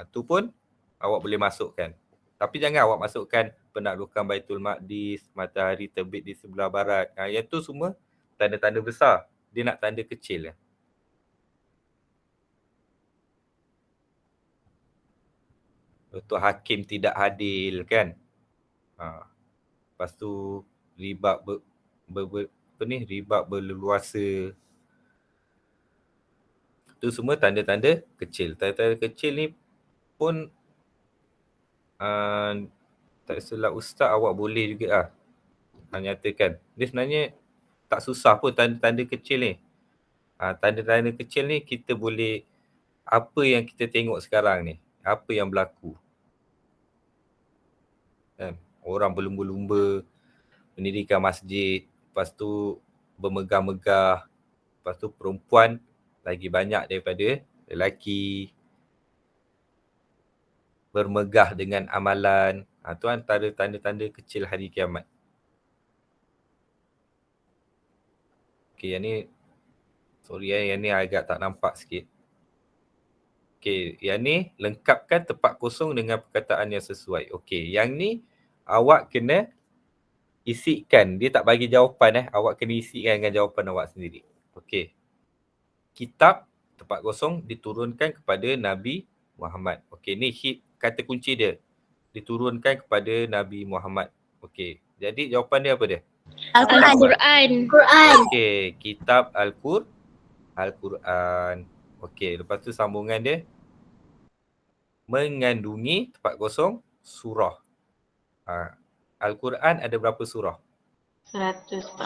Tu pun awak boleh masukkan. Tapi jangan awak masukkan penaklukan Baitul Maqdis, matahari terbit di sebelah barat. Yang tu semua tanda-tanda besar. Dia nak tanda kecil. Betul, hakim tidak adil kan. Lepas tu riba riba berleluasa. Itu semua tanda-tanda kecil. Tanda-tanda kecil ni pun tak silap ustaz awak boleh juga nyatakan. Dia sebenarnya tak susah pun tanda-tanda kecil ni. Tanda-tanda kecil ni kita boleh, apa yang kita tengok sekarang ni, apa yang berlaku. Orang berlumba-lumba mendirikan masjid, lepas tu bermegah-megah, lepas tu perempuan lagi banyak daripada lelaki, bermegah dengan amalan. Tu antara tanda-tanda kecil hari kiamat. Okey, yang ni yang ni agak tak nampak sikit. Okey, yang ni lengkapkan tempat kosong dengan perkataan yang sesuai. Okey, yang ni awak kena isikan. Dia tak bagi jawapan awak kena isikan dengan jawapan awak sendiri. Okey. Kitab tempat kosong diturunkan kepada Nabi Muhammad. Okey, ni kata kunci dia. Diturunkan kepada Nabi Muhammad. Okey. Jadi jawapan dia apa dia? Al-Quran. Okey, kitab Al-Quran. Okey, lepas tu sambungan dia mengandungi tempat kosong surah. Al-Quran ada berapa surah? 114.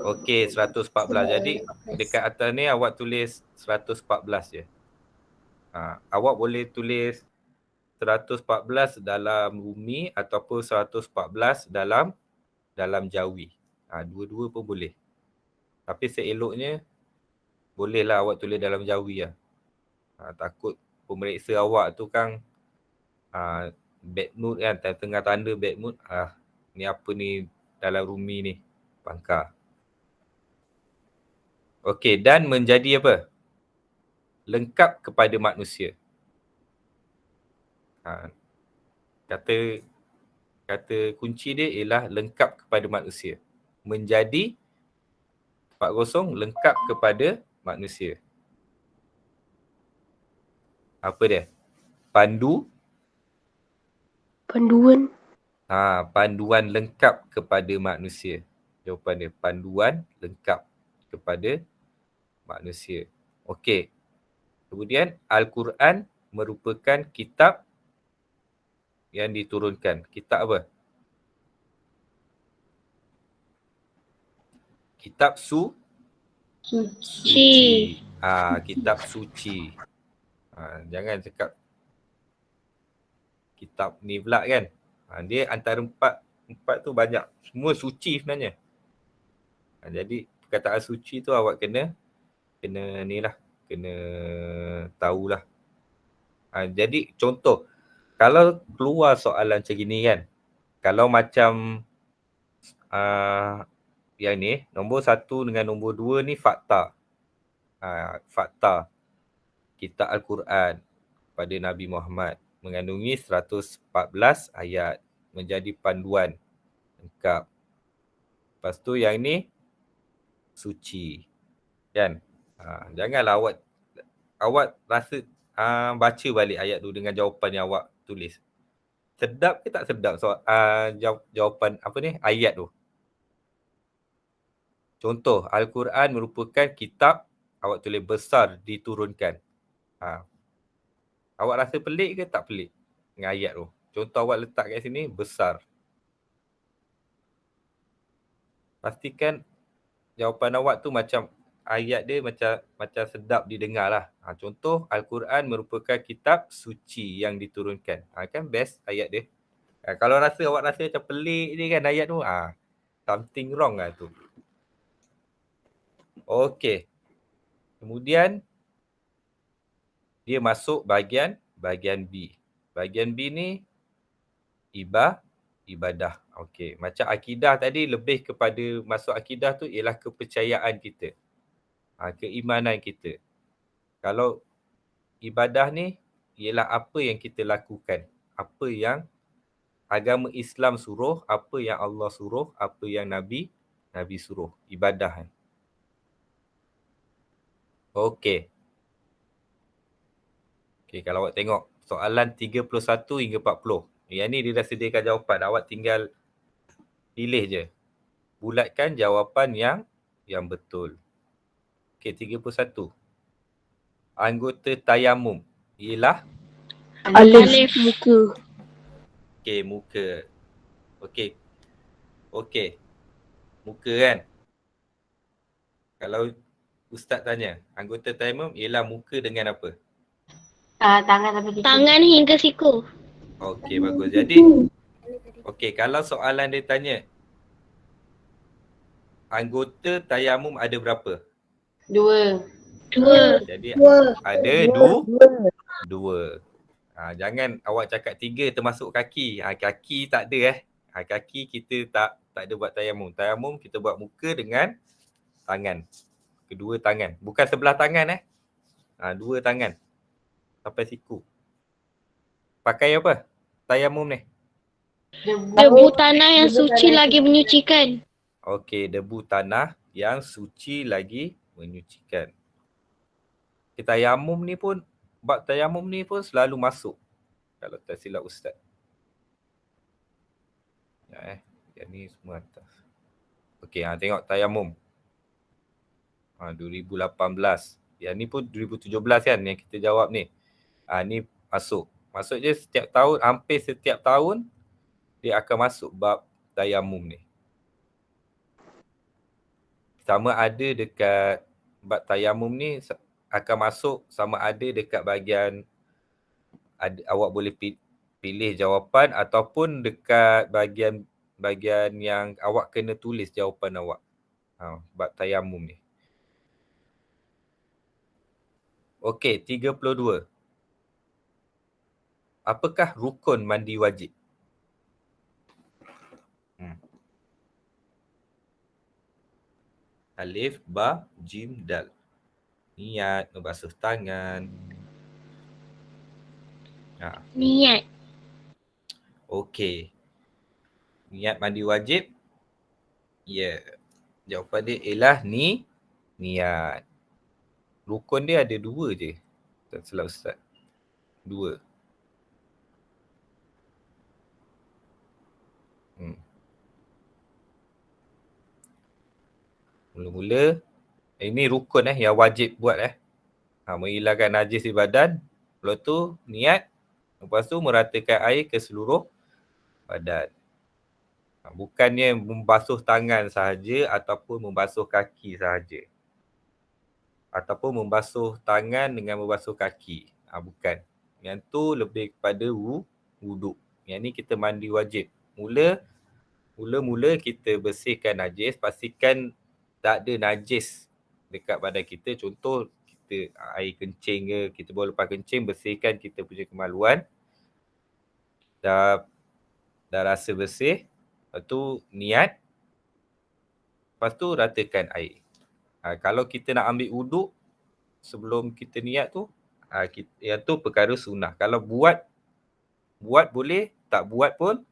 Okey, 114. Jadi dekat atas ni awak tulis 114 je. Awak boleh tulis 114 dalam bumi ataupun 114 dalam dalam jawi. Dua-dua pun boleh. Tapi seeloknya bolehlah awak tulis dalam jawi lah. Takut pemeriksa awak tu kan bad mood kan, tengah tanda bad mood. Ni apa ni dalam rumi ni, pangkar. Okey, dan menjadi apa? Lengkap kepada manusia. Kata kunci dia ialah lengkap kepada manusia. Menjadi 40 lengkap kepada manusia. Apa dia? Panduan lengkap kepada manusia. Jawapan dia panduan lengkap kepada manusia. Okey. Kemudian Al-Quran merupakan kitab yang diturunkan. Kitab apa? Kitab suci. Kitab suci. Jangan cakap kitab ni pula kan. Dia antara empat tu banyak. Semua suci sebenarnya. Jadi perkataan suci tu awak kena ni lah. Kena tahulah. Jadi contoh, kalau keluar soalan macam gini kan. Kalau macam yang ni, nombor 1 dengan nombor 2 ni fakta. Fakta. Kitab Al-Quran pada Nabi Muhammad mengandungi 114 ayat, menjadi panduan lengkap. Lepas tu yang ni suci. Kan? Janganlah awak rasa baca balik ayat tu dengan jawapan yang awak tulis. Sedap ke tak sedap jawapan apa ni ayat tu? Contoh, Al-Quran merupakan kitab, awak tulis besar diturunkan. Awak rasa pelik ke tak pelik dengan ayat tu? Contoh awak letak kat sini, besar. Pastikan jawapan awak tu macam ayat dia macam sedap didengar lah. Contoh, Al-Quran merupakan kitab suci yang diturunkan. Kan best ayat dia. Kalau awak rasa macam pelik ni kan ayat tu, something wrong lah tu. Okey. Kemudian dia masuk bahagian B. Bahagian B ni ibadah. Okey, macam akidah tadi, lebih kepada masuk akidah tu ialah kepercayaan kita. Keimanan kita. Kalau ibadah ni ialah apa yang kita lakukan, apa yang agama Islam suruh, apa yang Allah suruh, apa yang Nabi suruh. Ibadah. Okey, kalau awak tengok soalan 31 hingga 40. Yang ni dia dah sediakan jawapan. Awak tinggal pilih je. Bulatkan jawapan yang betul. Okey, 31. Anggota tayamum ialah Alif muka. Okey, muka. Okey. Muka kan? Kalau Ustaz tanya, anggota tayamum ialah muka dengan apa? Tangan sampai siku. Tangan hingga siku. Okey, bagus. Jadi, kalau soalan dia tanya, anggota tayamum ada berapa? 2. Jadi, ada dua. Jangan awak cakap 3 termasuk kaki. Kaki tak ada Kaki kita tak ada buat tayamum. Tayamum kita buat muka dengan tangan. Kedua tangan. Bukan sebelah tangan 2 tangan. Sampai siku. Pakai apa? Tayamum ni. Debu tanah yang suci lagi menyucikan. Okey, debu tanah yang suci lagi menyucikan. Tayamum ni pun, bab tayamum ni pun selalu masuk. Kalau tak silap Ustaz. Yang ni semua atas. Okey, tengok tayamum. 2018. Yang ni pun 2017 kan yang kita jawab ni. Ni masuk. Maksudnya setiap tahun, hampir setiap tahun dia akan masuk bab tayamum ni. Sama ada dekat bab tayamum ni akan masuk, sama ada dekat bahagian awak boleh pilih jawapan, ataupun dekat bahagian bahagian yang awak kena tulis jawapan awak. Bab tayamum ni. Okey, 32. Apakah rukun mandi wajib? Alif, ba, jim, dal. Niat, membasuh tangan. Niat. Okey. Niat mandi wajib? Ya. Jawapan dia ialah niat. Rukun dia ada 2 je. Tak silap Ustaz. 2. Mula-mula, ini rukun yang wajib buat menghilangkan najis di badan. Lepas tu niat. Lepas tu meratakan air ke seluruh badan. Bukannya membasuh tangan sahaja ataupun membasuh kaki sahaja. Ataupun membasuh tangan dengan membasuh kaki. Bukan. Yang tu lebih kepada wuduk. Yang ni kita mandi wajib. Mula-mula kita bersihkan najis. Pastikan tak ada najis dekat badan kita. Contoh, kita air kencing ke, kita baru lepas kencing, bersihkan kita punya kemaluan. Dah rasa bersih. Lepas tu niat. Lepas tu ratakan air. Kalau kita nak ambil wuduk sebelum kita niat tu, yang tu perkara sunnah. Kalau buat boleh, tak buat pun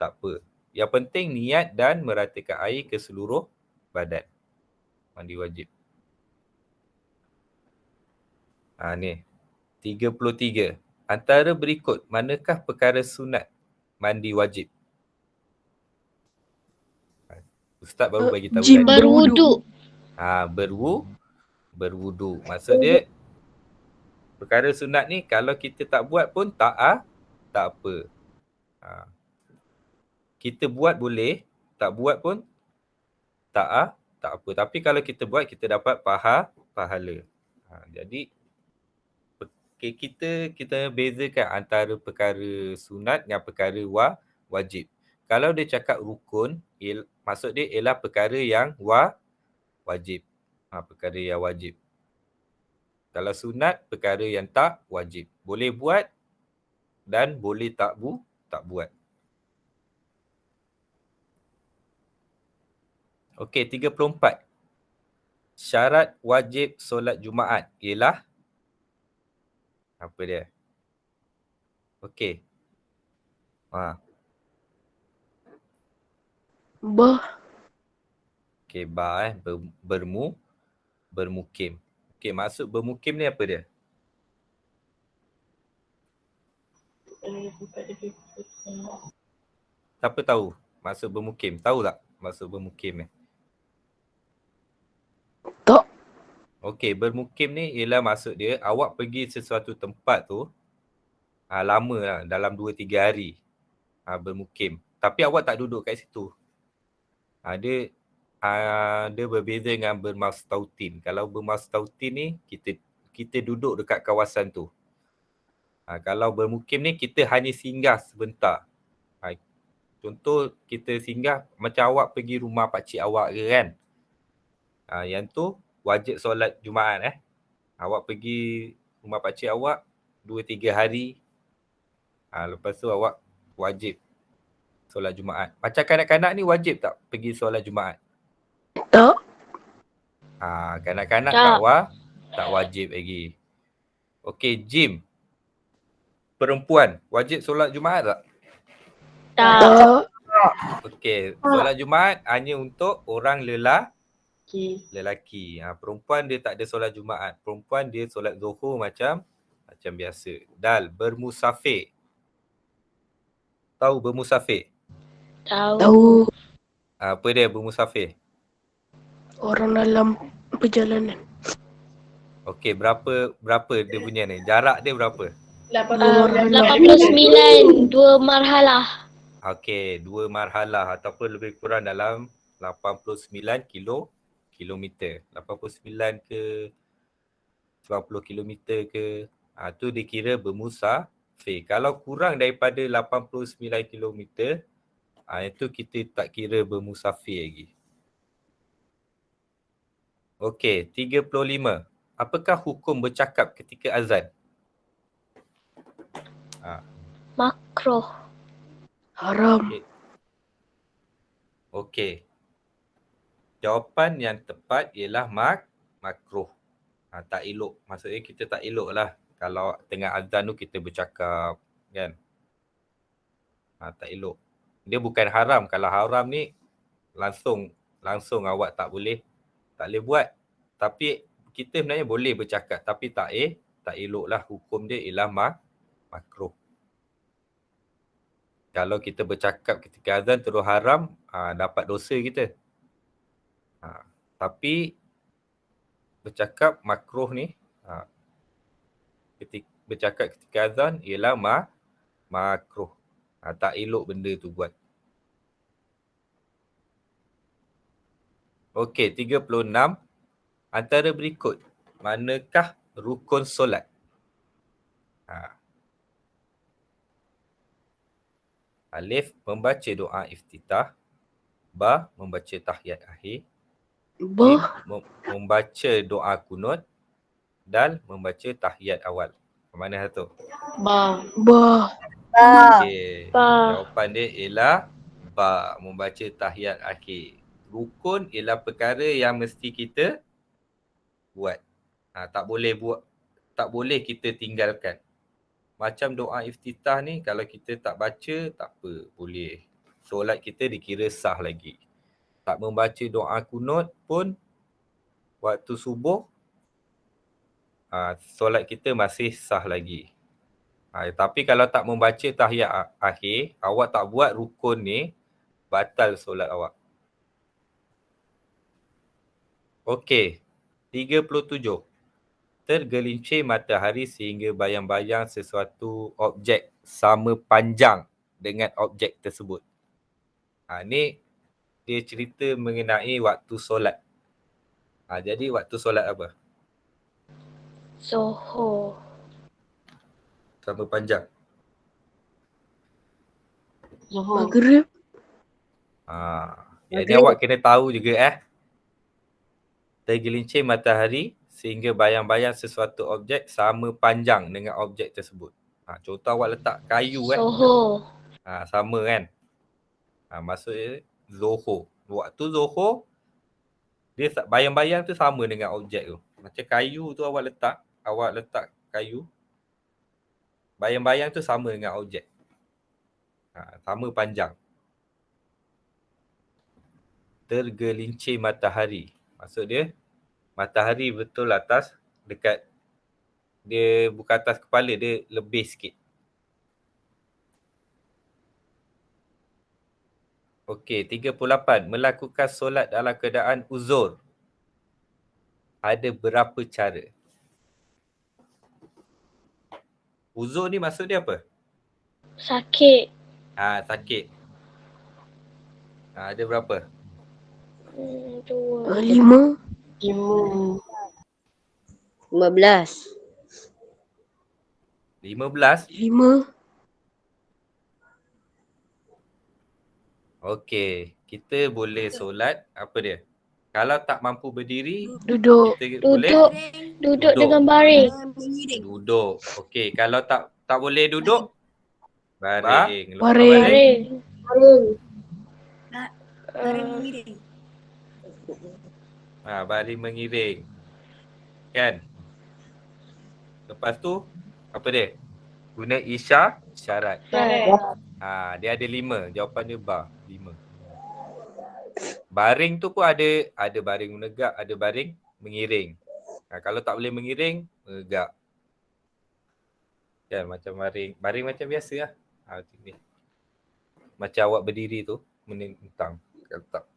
tak apa. Yang penting niat dan meratakan air ke seluruh badan. Mandi wajib. Ni. 33. Antara berikut, manakah perkara sunat mandi wajib? Ustaz baru bagi tahu Jim, tadi. Berwuduk. Berwuduk. Maksud dia, perkara sunat ni kalau kita tak buat pun tak apa. Kita buat boleh, tak buat pun tak apa. Tapi kalau kita buat, kita dapat pahala. Jadi kita bezakan antara perkara sunat dengan perkara wajib. Kalau dia cakap rukun, maksud dia ialah perkara yang wajib. Perkara yang wajib. Kalau sunat, perkara yang tak wajib. Boleh buat dan boleh tak buat. Okey, 34. Syarat wajib solat Jumaat ialah apa dia? Okey. Okey, bermukim. Okey, maksud bermukim ni apa dia? Siapa tahu maksud bermukim? Tahu tak maksud bermukim ni? Tak. Okey, bermukim ni ialah maksud dia awak pergi sesuatu tempat tu lama lah, dalam 2-3 hari bermukim. Tapi awak tak duduk kat situ. Dia berbeza dengan bermastautin. Kalau bermastautin ni, kita duduk dekat kawasan tu. Kalau bermukim ni, kita hanya singgah sebentar. Contoh, kita singgah macam awak pergi rumah pakcik awak ke kan. Yang tu wajib solat Jumaat Awak pergi rumah pakcik awak 2-3 hari. Lepas tu awak wajib solat Jumaat. Macam kanak-kanak ni wajib tak pergi solat Jumaat? Tak. Kanak-kanak tak wajib lagi. Okey, Jim. Perempuan wajib solat Jumaat tak? Tak. Okey, solat Jumaat hanya untuk orang lelaki. Perempuan dia tak ada solat Jumaat. Perempuan dia solat Zuhur macam biasa. Dal, bermusafir. Tahu bermusafir? Tahu. Apa dia bermusafir? Orang dalam perjalanan. Okey, berapa dia punya ni? Jarak dia berapa? 89, 2 marhalah. Okey, 2 marhalah ataupun lebih kurang dalam 89 kilometer. 89 ke 90 kilometer ke. Tu dikira bermusafir. Kalau kurang daripada 89 kilometer, Itu kita tak kira bermusafir lagi. Okey, 35. Apakah hukum bercakap ketika azan? Makruh. Haram. Okey. Jawapan yang tepat ialah makruh. Tak elok. Maksudnya kita tak elok lah kalau tengah azan tu kita bercakap, kan? Tak elok. Dia bukan haram. Kalau haram ni langsung awak tak boleh buat. Tapi kita sebenarnya boleh bercakap tapi tak elok lah. Hukum dia ialah makruh. Kalau kita bercakap ketika azan terus haram, dapat dosa kita. Tapi bercakap makruh ni, bercakap ketika azan ialah makruh. Tak elok benda tu buat. Okey, 36. Antara berikut, manakah rukun solat? Alif, membaca doa iftitah. Ba, membaca tahiyat akhir. Jim, membaca doa kunut. Dal, membaca tahiyat awal. Mana satu? Ba. Okey. Ba. Jawapan dia ialah ba, membaca tahiyat akhir. Rukun ialah perkara yang mesti kita buat. Tak boleh kita tinggalkan. Macam doa iftitah ni kalau kita tak baca tak apa, boleh. Solat kita dikira sah lagi. Tak membaca doa kunut pun waktu subuh, solat kita masih sah lagi. Tapi kalau tak membaca tahiyat akhir, awak tak buat rukun ni, batal solat awak. Okey, 37. Tergelincir matahari sehingga bayang-bayang sesuatu objek sama panjang dengan objek tersebut. Ni dia cerita mengenai waktu solat. Jadi waktu solat apa? Zuhur. Sama panjang. Zuhur. Maghrib. Jadi awak kena tahu juga tergelincir matahari sehingga bayang-bayang sesuatu objek sama panjang dengan objek tersebut. Contoh awak letak kayu Zuhur. sama kan. Maksudnya Zohor. Waktu Zohor, dia bayang-bayang tu sama dengan objek tu. Macam kayu tu awak letak kayu, bayang-bayang tu sama dengan objek. Sama panjang. Tergelincir matahari. Maksud dia, matahari betul atas, dekat, dia bukan atas kepala, dia lebih sikit. Okey, 38. Melakukan solat dalam keadaan uzur. Ada berapa cara? Uzur ni maksud dia apa? Sakit. Sakit. Ada berapa? 2. 5. 5. 15. 15? 5. Okey, kita boleh solat apa dia? Kalau tak mampu berdiri, Duduk. kita boleh Duduk dengan baring. duduk. Okey, kalau tak boleh duduk, baring. Baring. Baring mengiring. Kan? Lepas tu, apa dia? Guna isyarat. Dia ada 5. Jawapan dia ba. 5. Baring tu pun ada baring menegak, ada baring mengiring. Kalau tak boleh mengiring, menegak. Kan macam baring macam biasa lah. Macam awak berdiri tu, menentang.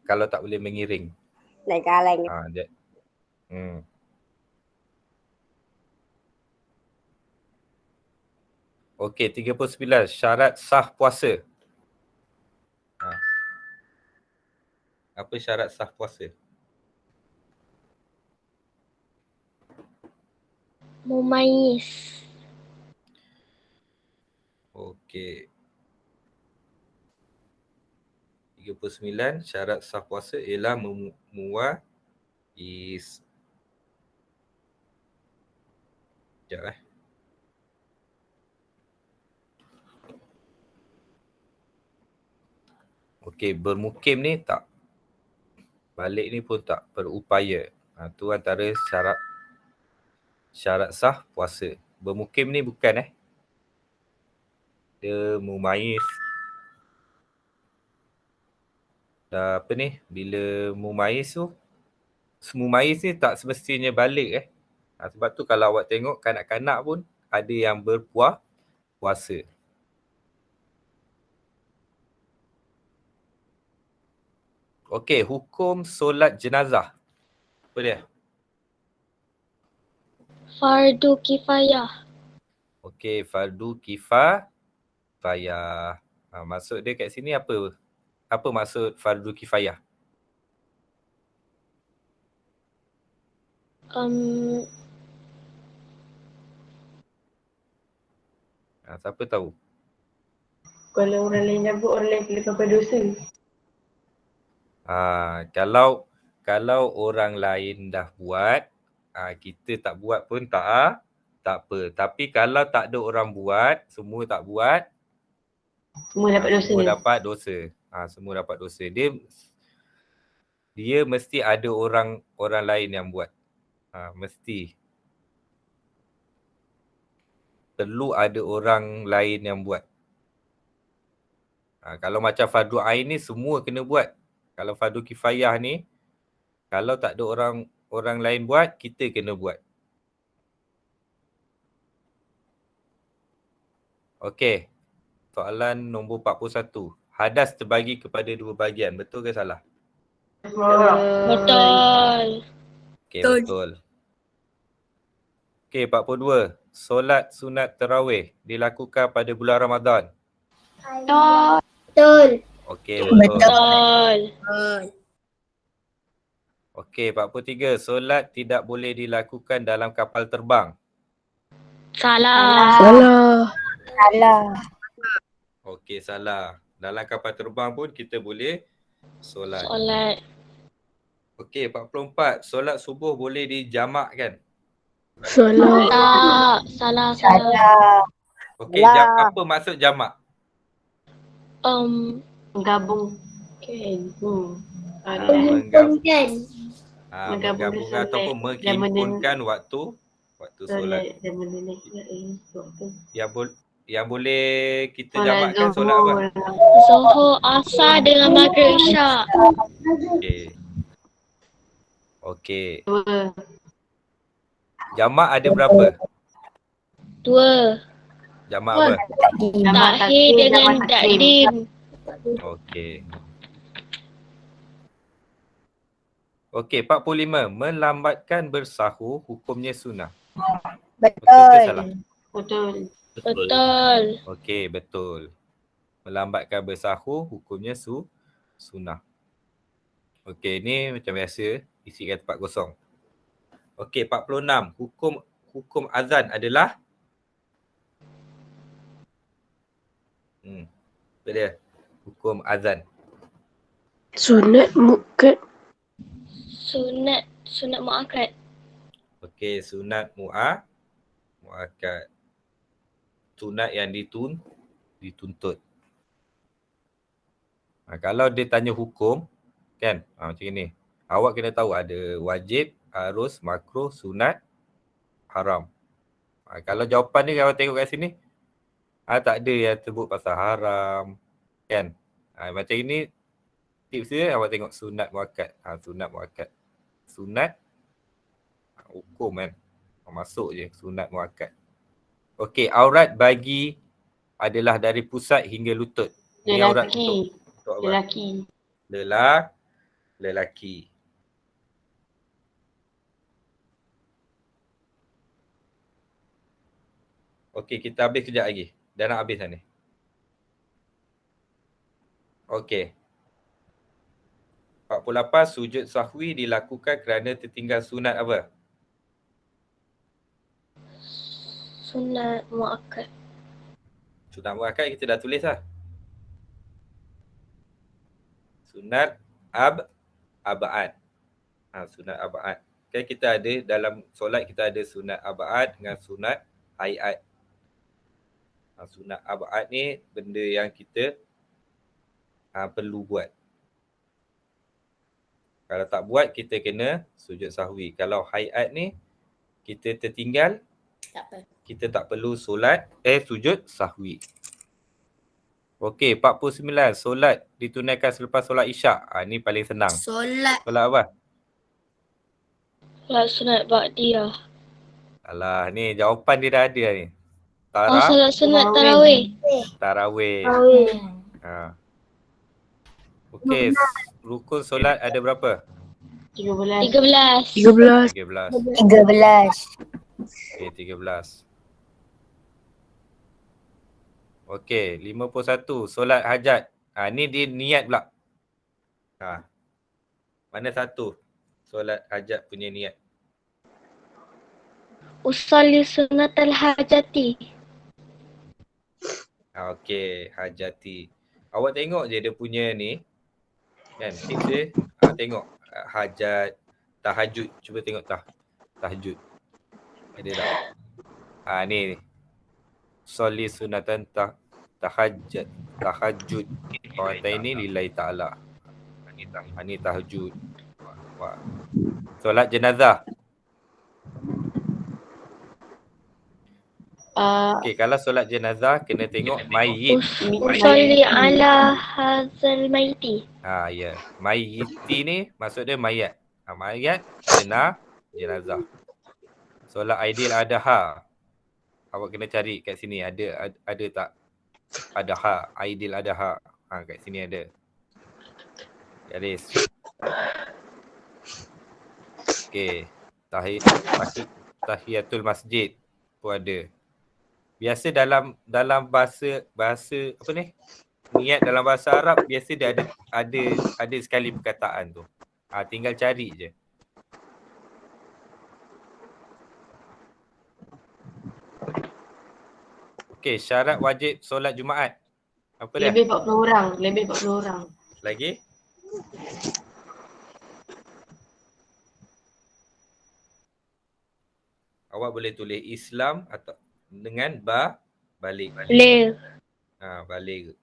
Kalau tak boleh mengiring. Naik kaleng. Okey, 39. Syarat sah puasa. Apa syarat sah puasa? Mumayyiz. Okey. 39 syarat sah puasa ialah memuais. Sekejap Okey, bermukim ni tak. Balik ni pun tak. Berupaya. Tu antara syarat sah puasa. Bermukim ni bukan dia mumais. Dah apa ni? Bila mumais tu, mumais ni tak semestinya balik sebab tu kalau awak tengok kanak-kanak pun ada yang berpuasa. Okey, hukum solat jenazah. Apa dia? Fardu kifayah. Okey, fardu kifayah. Maksud dia kat sini apa? Apa maksud fardu kifayah? Siapa tahu? Kalau orang lain dah buat, orang lain kena pakai dosa. Kalau orang lain dah buat, kita tak buat pun tak apa. Tapi kalau tak ada orang buat, semua tak buat, Semua dapat dosa. semua dapat dosa. Semua dapat dosa. Dia mesti ada orang lain yang buat. Mesti. Perlu ada orang lain yang buat. Kalau macam fardu ain ni semua kena buat. Kalau fardu kifayah ni, kalau tak ada orang lain buat, kita kena buat. Okey. Soalan nombor 41. Hadas terbagi kepada dua bahagian. Betul ke salah? Betul. Okey, betul. Okey, 42. Solat sunat tarawih dilakukan pada bulan Ramadan. Betul. Okey, betul. Betul. Okey, 43. Solat tidak boleh dilakukan dalam kapal terbang. Salah. Salah. Okey, salah. Dalam kapal terbang pun kita boleh solat. Solat. Okey, 44. Solat subuh boleh dijamakkan. Salah. Tak. Salah. Okey, apa maksud jamak? Menggabung. Kan. Menggabungkan. Menggabungkan ataupun menghimpunkan waktu solat. Dan menunaikan waktu. Yang boleh kita Solat jamakkan solat apa? Zuhur, Asar dengan Maghrib, Isyak. Okey. Dua. Jamak ada berapa? 2. Jamak apa? Takhir dengan takdim. Okey. Okey, 45. Melambatkan bersahur hukumnya sunnah. Betul ke salah? Betul. Betul. Okey, betul. Melambatkan bersahur hukumnya sunnah. Okey, ni macam biasa isikan tempat kosong. Okey, 46. Hukum azan adalah apa dia? Hukum azan. Sunat muakkad. Sunat muakkad. Okey, sunat muakkad. Sunat yang dituntut. Kalau dia tanya hukum, kan? Macam ni. Awak kena tahu ada wajib, harus, makruh, sunat, haram. Kalau jawapan ni kalau tengok kat sini, tak ada yang sebut pasal haram, kan? Macam ini, tips dia awak tengok sunat muakkad. Sunat muakkad. Sunat, hukum kan? Masuk je sunat muakkad. Okey, aurat bagi adalah dari pusat hingga lutut. Ni aurat untuk Lelaki. Lelaki. Okey, kita habis kejap lagi. Dah nak habis dah ni. Okey. 48. Sujud sahwi dilakukan kerana tertinggal sunat apa? Sunat muakkad. Sunat muakkad kita dah tulis lah. Sunat abad. Sunat abad. Kan kita ada dalam solat kita ada sunat abad dengan sunat hayat. Sunat abad ni benda yang kita perlu buat. Kalau tak buat kita kena sujud sahwi. Kalau hayat ni kita tertinggal, Tak apa. kita tak perlu sujud sahwi. Okey, 49. Solat ditunaikan selepas solat Isyak. Ni paling senang. Solat. Solat apa? Sunat ba'diyah. Alah, ni jawapan dia dah ada ni. Solat sunat tarawih. Tarawih. Ha. Okey, rukun solat ada berapa? 13. 13. 13. 13. Okey, 13. Okey, 51. Solat hajat. Ni dia niat pula. Mana satu? Solat hajat punya niat. Usalli sunat al-hajati. Okey, hajati. Awak tengok je dia punya ni. Kan, kita tengok hajat, tahajud. Cuba tengok tahajud. Ada tak? Ni. Soli sunatan tahajud. Kawasan ini lillahi ta'ala. Ni tahajud. Solat jenazah. Okey, kalau solat jenazah kena tengok mayit. Usalli ala hazal maiti. Ya. Mayiti ni maksud dia mayat. Mayat jenazah. Solat Aidil Adha. Awak kena cari kat sini ada tak? Adha, Aidil Adha. Kat sini ada. Garis. Okey. Tahiyatul masjid pun ada. Biasa dalam bahasa apa ni? Niat dalam bahasa Arab biasa dia ada sekali perkataan tu. Tinggal cari je. Okey, syarat wajib solat Jumaat. Apa dia? Lebih 40 orang. Lagi? Awak boleh tulis Islam atau dengan balik. Boleh. Balik.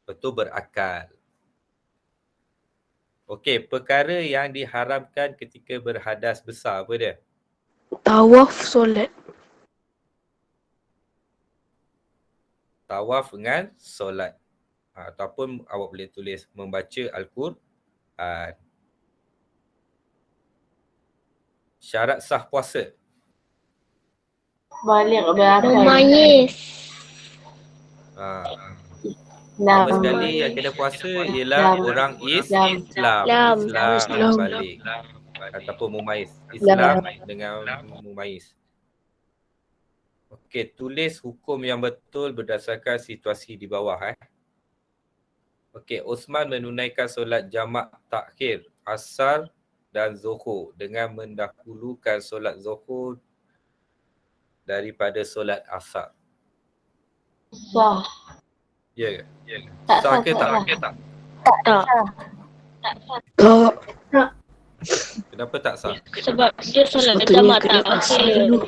Betul, berakal. Okey, perkara yang diharamkan ketika berhadas besar apa dia? Tawaf solat. Tawaf dengan solat. Ataupun awak boleh tulis membaca Al-Quran. Syarat sah puasa. Balik berakal. Mumayyiz. Pertama sekali yang kena puasa ialah orang Islam. Balik. Ataupun mumayyiz. Islam dengan mumayyiz. Okey, tulis hukum yang betul berdasarkan situasi di bawah. Okey, Osman menunaikan solat jamak takhir asar dan zuhur dengan mendahulukan solat zuhur daripada solat asar. Sah. Ya ke? Tak Sah sah. ke tak? Tak. Kenapa tak sah? Sebab dia solat Sepatutnya jamak kena tak asal akhir. dulu.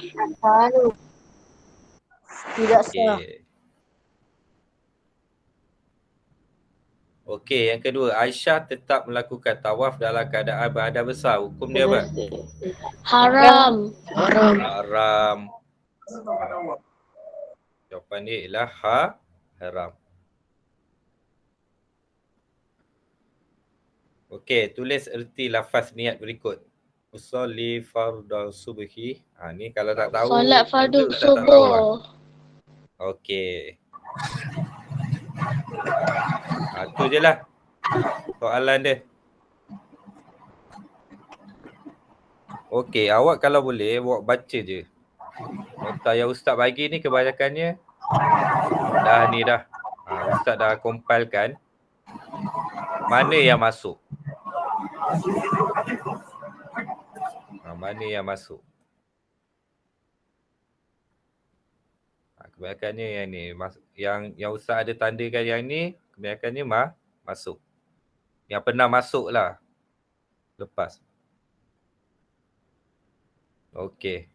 Tidak sah. Okey, yang kedua, Aisyah tetap melakukan tawaf dalam keadaan berhadas besar. Hukum dia apa? Haram. Haram. Jawapan dia ialah haram. Okey, tulis erti lafaz niat berikut. Usolli fardhu subhi. Ni kalau tak tahu. Solat fardu Ustaz tak tahu lah. subuh. Okey. Tu je lah soalan dia. Okey, awak kalau boleh awak baca je. Nota yang Ustaz bagi ni kebanyakannya dah. Ustaz dah compilekan mana yang masuk. Mana yang masuk. Kebanyakannya yang ni. Yang Ustaz ada tandakan yang ni, kebanyakannya masuk. Yang pernah masuk lah lepas. Okey.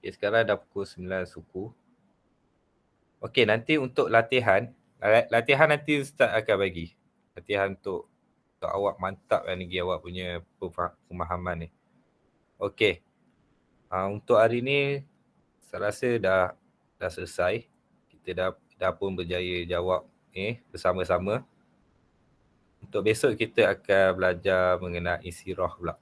Okay, sekarang dah pukul 9 suku. Okey, nanti untuk latihan nanti Ustaz akan bagi. Latihan untuk awak mantap lagi awak punya pemahaman ni. Okey. Untuk hari ni saya rasa dah selesai. Kita dah pun berjaya jawab bersama-sama. Untuk besok kita akan belajar mengenai sirah pula.